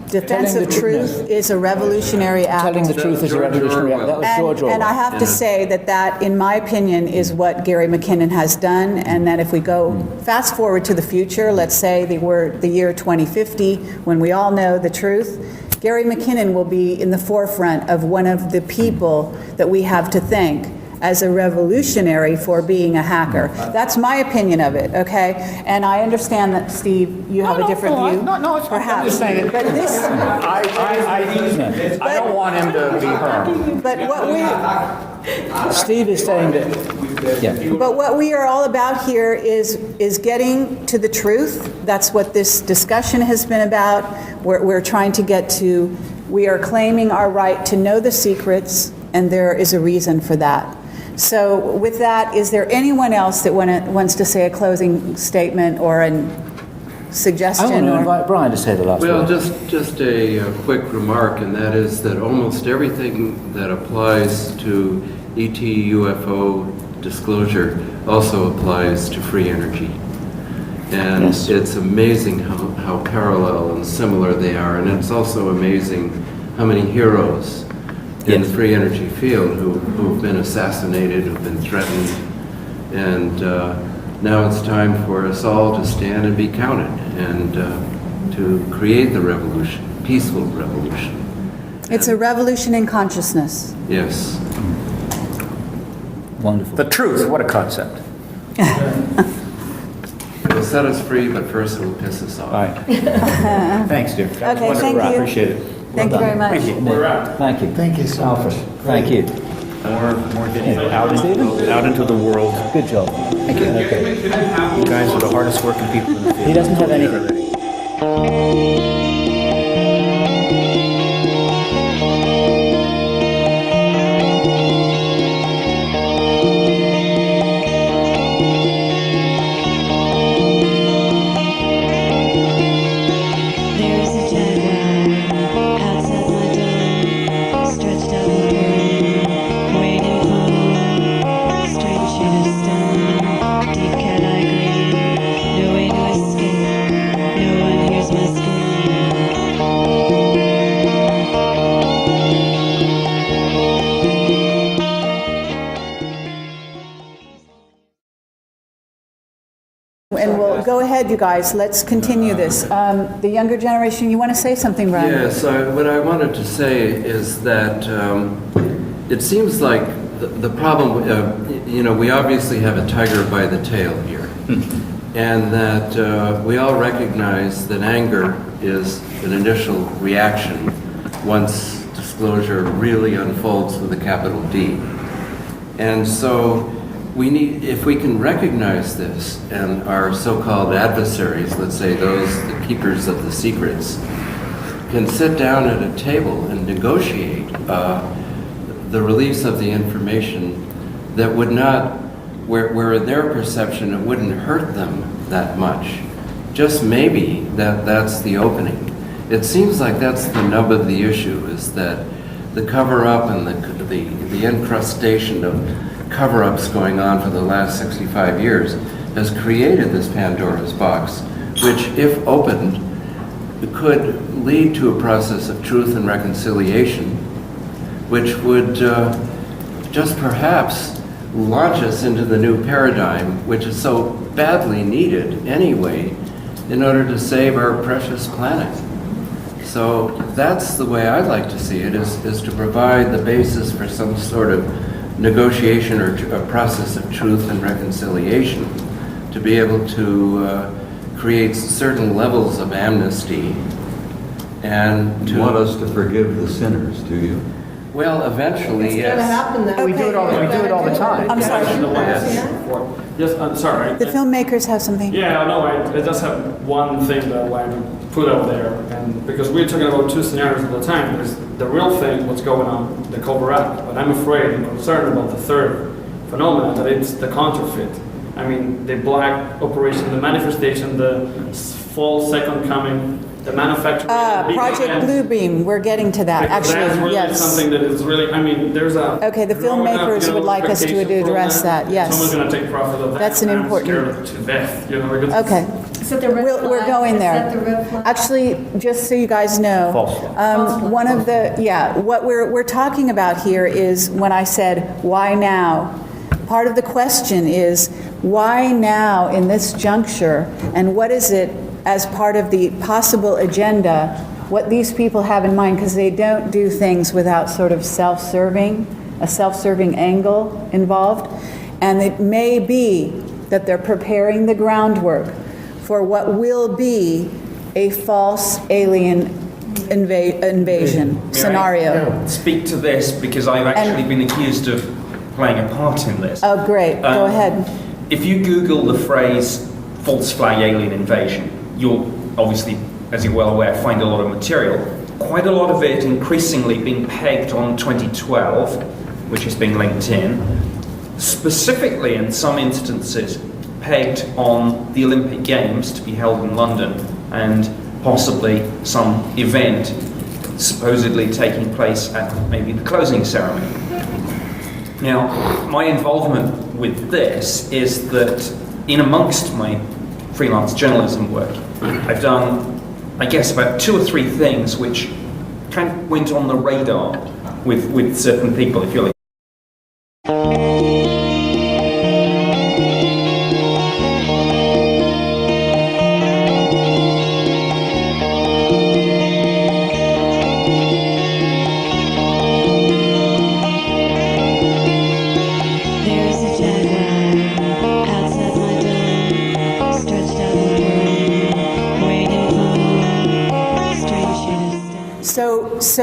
defense of truth is a revolutionary act. Telling the truth is a revolutionary act. That was George Orwell. And I have to say that, in my opinion, is what Gary McKinnon has done, and that if we go fast forward to the future, let's say the year 2050, when we all know the truth, Gary McKinnon will be in the forefront of one of the people that we have to thank as a revolutionary for being a hacker. That's my opinion of it, okay? And I understand that, Steve, you have a different view. No, it's perhaps. I'm just saying But this, I don't want him to be harmed. but what we, Steve is saying that. Yeah. but what we are all about here is getting to the truth. That's what this discussion has been about. We're trying to get to We are claiming our right to know the secrets, and there is a reason for that. So with that, is there anyone else that wants to say a closing statement or a suggestion? I want to invite Brian to say the last Well, word. just a quick remark, and that is that almost everything that applies to ET UFO disclosure also applies to free energy. And Yes. it's amazing how parallel and similar they are, and it's also amazing how many heroes in Yes. the free energy field who've been assassinated, who've been threatened, and now it's time for us all to stand and be counted and to create the revolution, peaceful revolution. It's a revolution in consciousness. Yes. Wonderful. The truth, what a concept. It'll set us free, but first it'll piss us off. All right. Thanks, dear. That was Okay, wonderful. thank I you. appreciate it. Thank you very much. Thank you. Thank you. Thank you so Alfred, much. thank you. More getting Stephen? out into the world. Good job. Thank you. Okay. You guys are the hardest working people in the field. He doesn't have anything. There's a jaguar outside my door, stretched out in the room, waiting for me. Straight shade of stone, deep cat-eye green, no way to escape, no one hears my And we'll go ahead, you guys. Let's continue this. The younger generation, you want to say something, Brian? Yes, what I wanted to say is that it seems like the problem, we obviously have a tiger by the tail here. And that we all recognize that anger is an initial reaction once disclosure really unfolds with a capital D. And so we need, if we can recognize this, and our so-called adversaries, let's say those, the keepers of the secrets, can sit down at a table and negotiate the release of the information that would not, where in their perception it wouldn't hurt them that much. Just maybe that's the opening. It seems like that's the nub of the issue, is that the cover-up and the incrustation of cover-ups going on for the last 65 years has created this Pandora's box, which, if opened, could lead to a process of truth and reconciliation, which would just perhaps launch us into the new paradigm, which is so badly needed anyway, in order to save our precious planet. So that's the way I'd like to see it, is to provide the basis for some sort of negotiation or a process of truth and reconciliation, to be able to create certain levels of amnesty and to... You want us to forgive the sinners, do you? Well, eventually, It's yes. gonna happen then. We do it all the time. I'm sorry. Yes, I'm sorry. The filmmakers have something. Yeah, no, I just have one thing that I want to put out there, and because we're talking about two scenarios at a time. There's the real thing, what's going on, the cover-up, but I'm afraid and concerned about the third phenomenon, that it's the counterfeit. I mean, the black operation, the manifestation, the false second coming, the manufacturing. Project Bluebeam, we're getting to that, Because that's actually, really yes. something that is really, I mean, there's a... Okay, the growing up, filmmakers would like us to expectation from address that, yes. Someone's going to take profit of that. That's an I'm important- scared to death, because Okay, Is that the red flag? we're going Is there. that the red flag? Actually, just so you guys know, False flag. one of the, what we're talking about here is when I said, why now? Part of the question is, why now in this juncture, and what is it as part of the possible agenda, what these people have in mind, because they don't do things without sort of a self-serving angle involved. And it may be that they're preparing the groundwork for what will be a false alien invasion scenario. Speak to this, because I've actually been accused of playing a part in this. Oh, great. Go ahead. If you Google the phrase false flag alien invasion, you'll obviously, as you're well aware, find a lot of material, quite a lot of it increasingly being pegged on 2012, which is being linked in, specifically in some instances pegged on the Olympic Games to be held in London and possibly some event supposedly taking place at maybe the closing ceremony. Now, my involvement with this is that in amongst my freelance journalism work, I've done, I guess, about 2 or 3 things which kind of went on the radar with certain people, if you like. There's a jaguar outside my door, stretched out in the rain, waiting for strange shit. So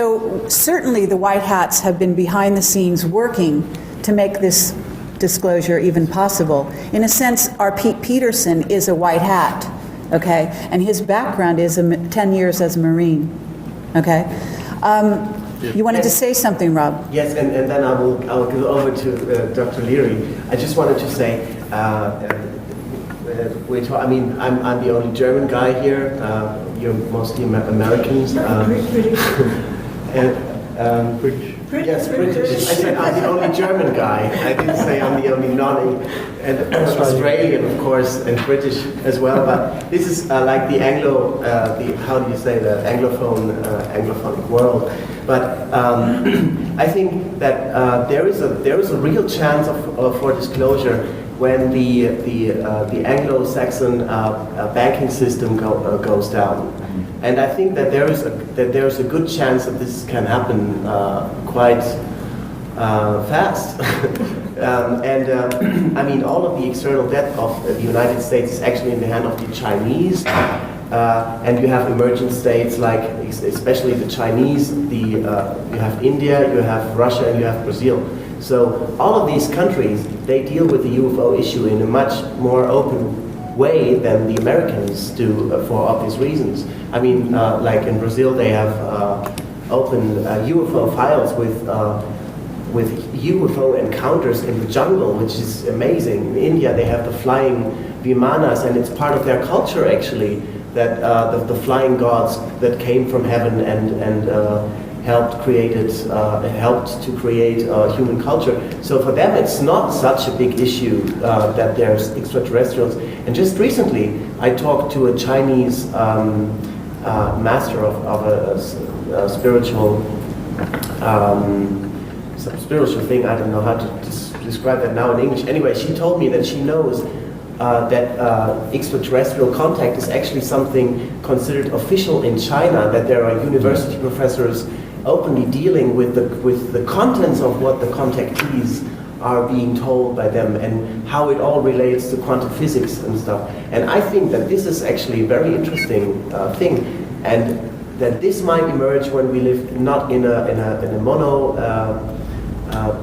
certainly the white hats have been behind the scenes working to make this disclosure even possible. In a sense, our Pete Peterson is a white hat, okay? And his background is 10 years as a Marine, okay? You wanted to say something, Rob? Yes, and then I will go over to Dr. Leary. I just wanted to say, I'm the only German guy here. You're mostly Americans. British. Yes, British. I said I'm the only German guy. I didn't say I'm the only and Australian, of course, and British as well. But this is like the how do you say, the anglophonic world. But I think that there is a real chance for disclosure when the Anglo-Saxon banking system goes down. And I think that there is a good chance that this can happen quite fast. I mean, all of the external debt of the United States is actually in the hand of the Chinese. And you have emerging states like, especially the Chinese, you have India, you have Russia, and you have Brazil. So all of these countries, they deal with the UFO issue in a much more open way than the Americans do for obvious reasons. I mean, like in Brazil, they have open UFO files with UFO encounters in the jungle, which is amazing. In India, they have the flying vimanas, and it's part of their culture actually, that the flying gods that came from heaven and helped to create human culture. So for them, it's not such a big issue that there's extraterrestrials. And just recently, I talked to a Chinese master of a spiritual thing. I don't know how to describe that now in English. Anyway, she told me that she knows that extraterrestrial contact is actually something considered official in China, that there are university professors openly dealing with the contents of what the contactees are being told by them and how it all relates to quantum physics and stuff. And I think that this is actually a very interesting thing, and that this might emerge when we live not in a mono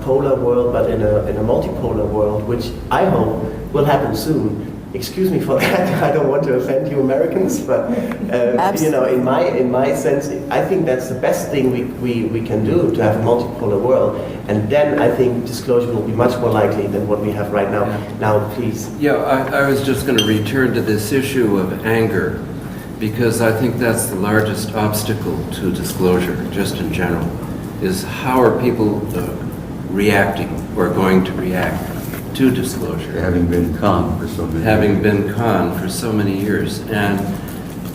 polar world, but in a multipolar world, which I hope will happen soon. Excuse me for that. I don't want to offend you Americans, but in my sense, I think that's the best thing we can do, to have a multipolar world, and then I think disclosure will be much more likely than what we have right now. Now, please. Yeah, I was just going to return to this issue of anger, because I think that's the largest obstacle to disclosure, just in general, is how are people reacting or going to react to disclosure. Having been conned for so many Having been conned for so many years. And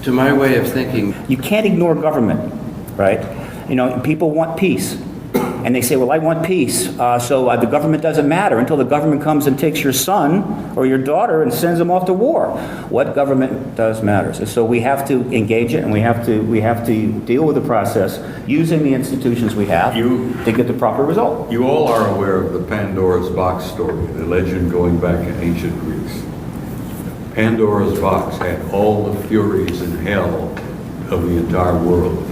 to my way of thinking, You can't ignore government, right? You know, people want peace. And they say, well, I want peace, so the government doesn't matter until the government comes and takes your son or your daughter and sends them off to war. What government does matters. And so we have to engage it, and we have to deal with the process using the institutions we have to get the proper result. You all are aware of the Pandora's box story, the legend going back in ancient Greece. Pandora's box had all the furies and hell of the entire world,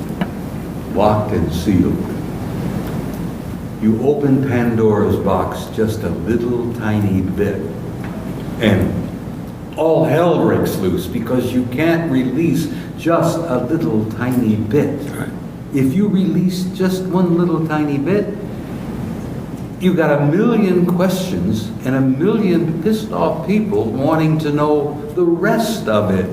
locked and sealed. You open Pandora's box just a little tiny bit, and all hell breaks loose, because you can't release just a little tiny bit. if you release just one little tiny bit, you got a million questions and a million pissed off people wanting to know the rest of it.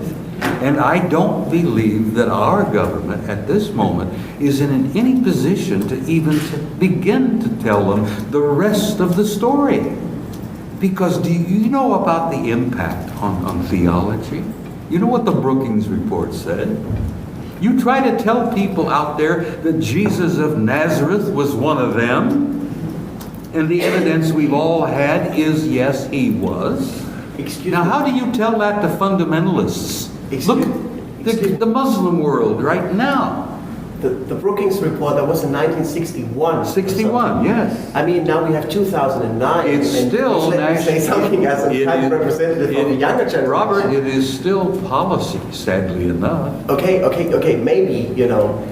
And I don't believe that our government at this moment is in any position to even begin to tell them the rest of the story. Because do you know about the impact on theology? You know what the Brookings report said? You try to tell people out there that Jesus of Nazareth was one of them, and the evidence we've all had is yes, he was. Now, how do you tell that to fundamentalists? Look, the Muslim world right now. The Brookings report, that was in 1961. 61, yes. I mean, now we have 2009. It's and still let me say something as a type of representative of the younger generation. Robert, it is still policy, sadly enough. Okay. Maybe, you know,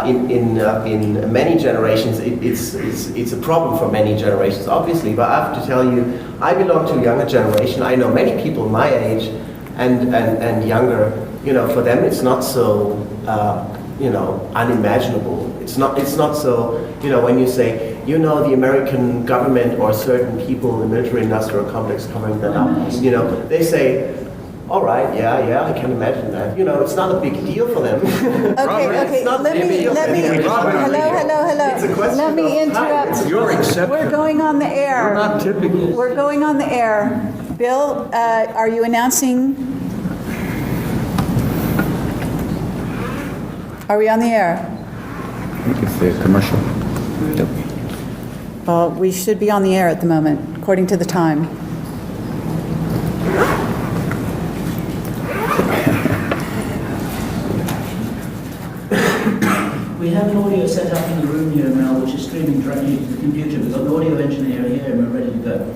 in many generations, it's a problem for many generations, obviously. But I have to tell you, I belong to a younger generation. I know many people my age and younger. You know, for them, it's not so. Unimaginable. It's not so, when you say, the American government or certain people in the military-industrial complex covering that up, they say, all right, yeah, I can imagine that. It's not a big deal for them. Okay, hello. It's a question Let me of time. interrupt. Your exception. We're going on the air. You're not typical. We're going on the air. Bill, are you announcing? Are we on the air? I think it's the commercial. Well, we should be on the air at the moment, according to the time. We have an audio set up in the room here, Mel, which is streaming directly to the computer. We've got an audio engineer here and we're ready to go.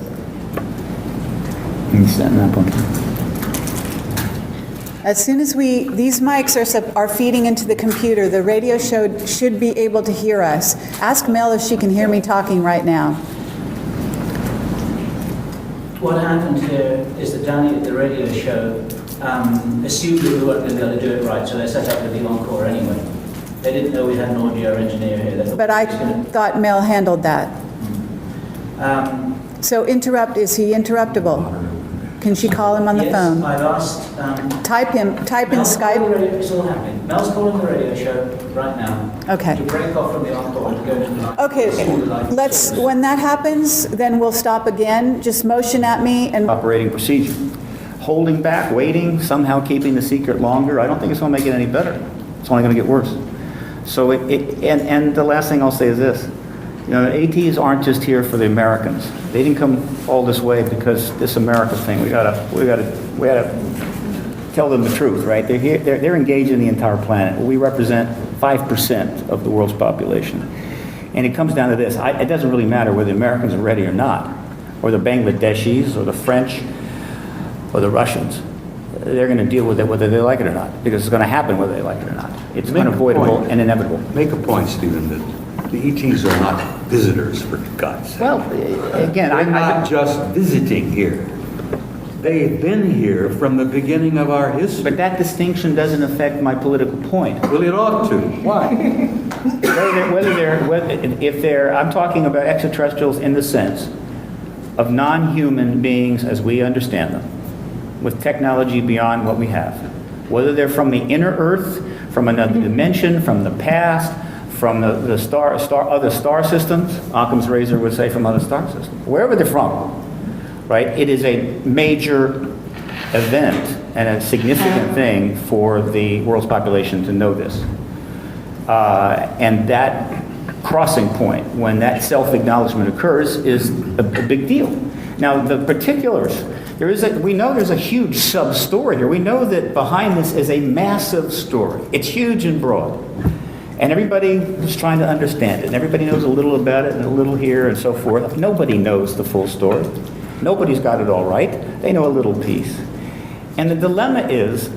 As soon as these mics are feeding into the computer, the radio show should be able to hear us. Ask Mel if she can hear me talking right now. What happened here is that Danny at the radio show assumed that we weren't going to be able to do it right, so they set up with the encore anyway. They didn't know we had an audio engineer here. But I thought Mel handled that. So is he interruptible? Can she call him on the phone? Yes, I've asked. Type in Skype. It's all happening. Mel's calling the radio show right now. Okay. To break off from the encore and to go to the live. Okay, when that happens, then we'll stop again. Just motion at me and... Operating procedure. Holding back, waiting, somehow keeping the secret longer, I don't think it's going to make it any better. It's only going to get worse. So and the last thing I'll say is this. ATs aren't just here for the Americans. They didn't come all this way because this America thing. We gotta tell them the truth, right? They're here. They're engaged in the entire planet. We represent 5% of the world's population, and it comes down to this. It doesn't really matter whether the Americans are ready or not, or the Bangladeshis, or the French, or the Russians. They're going to deal with it whether they like it or not, because it's going to happen whether they like it or not. It's unavoidable and inevitable. Make a point, Stephen, that the ETs are not visitors, for God's sake. Well, again, They're not just visiting here. They've been here from the beginning of our history. But that distinction doesn't affect my political point. Well, it ought to. Why? I'm talking about extraterrestrials in the sense of non-human beings as we understand them, with technology beyond what we have. Whether they're from the inner Earth, from another dimension, from the past, from the other star systems, Occam's razor would say from other star systems, wherever they're from, right? It is a major event and a significant thing for the world's population to know this. And that crossing point, when that self-acknowledgement occurs, is a big deal. Now, the particulars, we know there's a huge sub-story here. We know that behind this is a massive story. It's huge and broad. And everybody is trying to understand it. And everybody knows a little about it and a little here and so forth. Nobody knows the full story. Nobody's got it all right. They know a little piece. And the dilemma is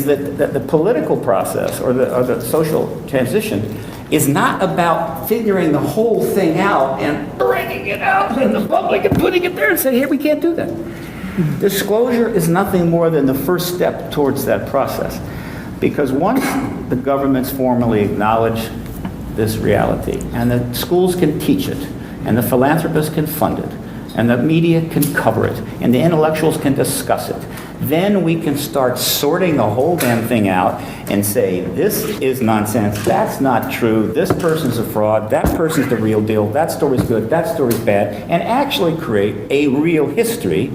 that the political process or the social transition is not about figuring the whole thing out and bringing it out in the public and putting it there and saying, here, we can't do that. Disclosure is nothing more than the first step towards that process. Because once the governments formally acknowledge this reality, and the schools can teach it, and the philanthropists can fund it, and the media can cover it, and the intellectuals can discuss it, then we can start sorting the whole damn thing out and say, this is nonsense, that's not true, this person's a fraud, that person's the real deal, that story's good, that story's bad, and actually create a real history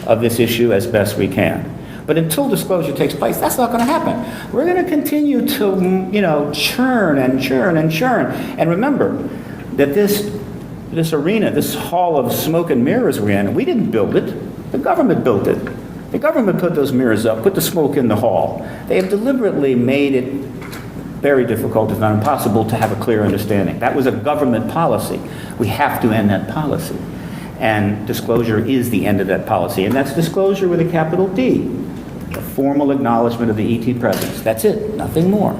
of this issue as best we can. But until disclosure takes place, that's not going to happen. We're going to continue to, churn and churn and churn. And remember that this arena, this hall of smoke and mirrors we're in, we didn't build it. The government built it. The government put those mirrors up, put the smoke in the hall. They have deliberately made it very difficult, if not impossible, to have a clear understanding. That was a government policy. We have to end that policy. And disclosure is the end of that policy. And that's disclosure with a capital D. A formal acknowledgement of the ET presence. That's it, nothing more.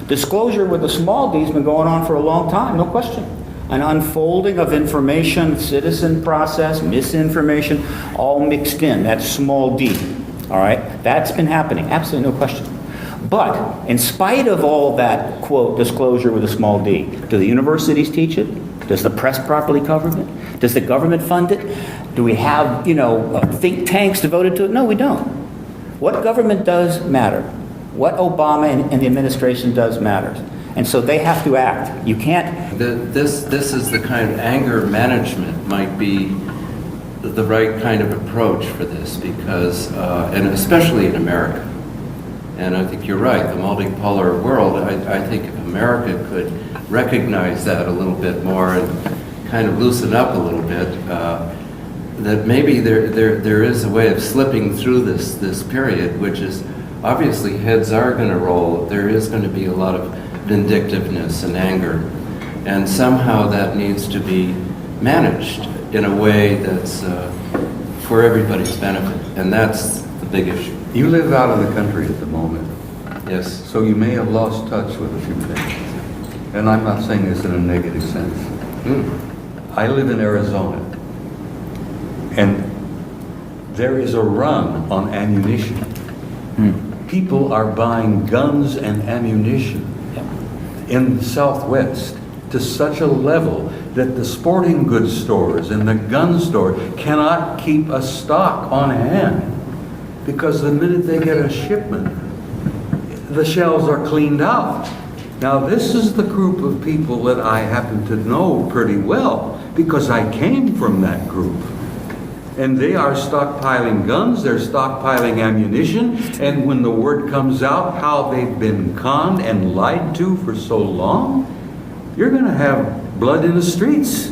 Disclosure with a small d has been going on for a long time, no question. An unfolding of information, citizen process, misinformation, all mixed in, that's small d, all right? That's been happening, absolutely no question. But in spite of all that, quote, disclosure with a small d, do the universities teach it? Does the press properly cover it? Does the government fund it? Do we have, think tanks devoted to it? No, we don't. What government does matter. What Obama and the administration does matters. And so they have to act. You can't... This is the kind of anger management might be the right kind of approach for this because, and especially in America. And I think you're right, the multipolar world, I think if America could recognize that a little bit more and kind of loosen up a little bit, that maybe there is a way of slipping through this period, which is obviously heads are going to roll. There is going to be a lot of vindictiveness and anger, and somehow that needs to be managed in a way that's for everybody's benefit, and that's the big issue. You live out of the country at the moment. Yes. So you may have lost touch with a few things. And I'm not saying this in a negative sense. I live in Arizona. And there is a run on ammunition. People are buying guns and ammunition in the Southwest to such a level that the sporting goods stores and the gun store cannot keep a stock on hand because the minute they get a shipment, the shelves are cleaned out. Now, this is the group of people that I happen to know pretty well because I came from that group. And they are stockpiling guns, they're stockpiling ammunition, and when the word comes out how they've been conned and lied to for so long, you're going to have blood in the streets.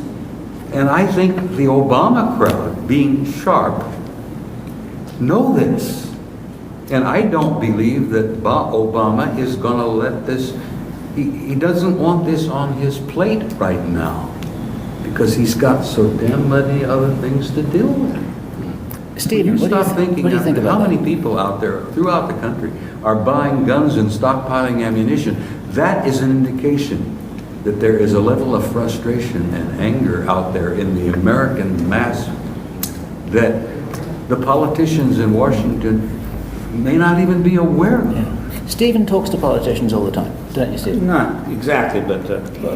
And I think the Obama crowd, being sharp, know this. And I don't believe that Obama is going to let this, he doesn't want this on his plate right now. Because he's got so damn many other things to deal with. Stephen, what do you think about how that? many people out there throughout the country are buying guns and stockpiling ammunition? That is an indication that there is a level of frustration and anger out there in the American mass that the politicians in Washington may not even be aware of. Yeah. Stephen talks to politicians all the time, don't you, Stephen? Not exactly, but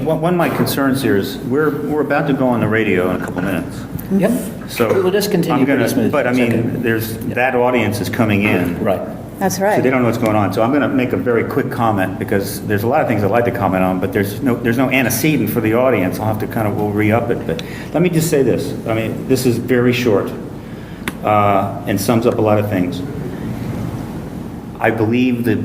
one of my concerns here is we're about to go on the radio in a couple minutes. Yep. So we'll just continue pretty smoothly. But I mean, that audience is coming in. Right. That's right. So they don't know what's going on. So I'm going to make a very quick comment because there's a lot of things I'd like to comment on, but there's no antecedent for the audience. I'll have to we'll re-up it. But let me just say this. I mean, this is very short and sums up a lot of things. I believe that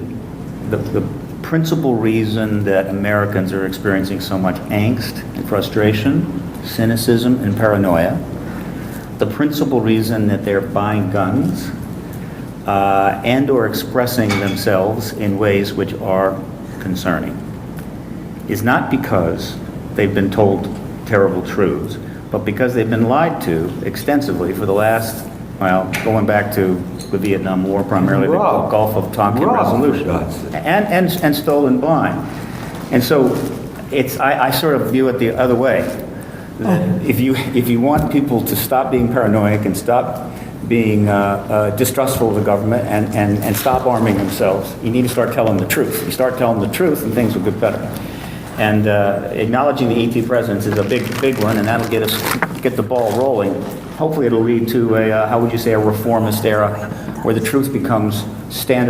the principal reason that Americans are experiencing so much angst and frustration, cynicism and paranoia, the principal reason that they're buying guns and or expressing themselves in ways which are concerning is not because they've been told terrible truths, but because they've been lied to extensively for the last, going back to the Vietnam War, primarily the Gulf of Tonkin resolution, and stolen blind. And so I sort of view it the other way. If you want people to stop being paranoid and stop being distrustful of the government and stop arming themselves, you need to start telling the truth. You start telling the truth and things will get better. And acknowledging the ET presence is a big one, and that'll get the ball rolling. Hopefully it'll lead to a, how would you say, a reformist era, where the truth becomes standard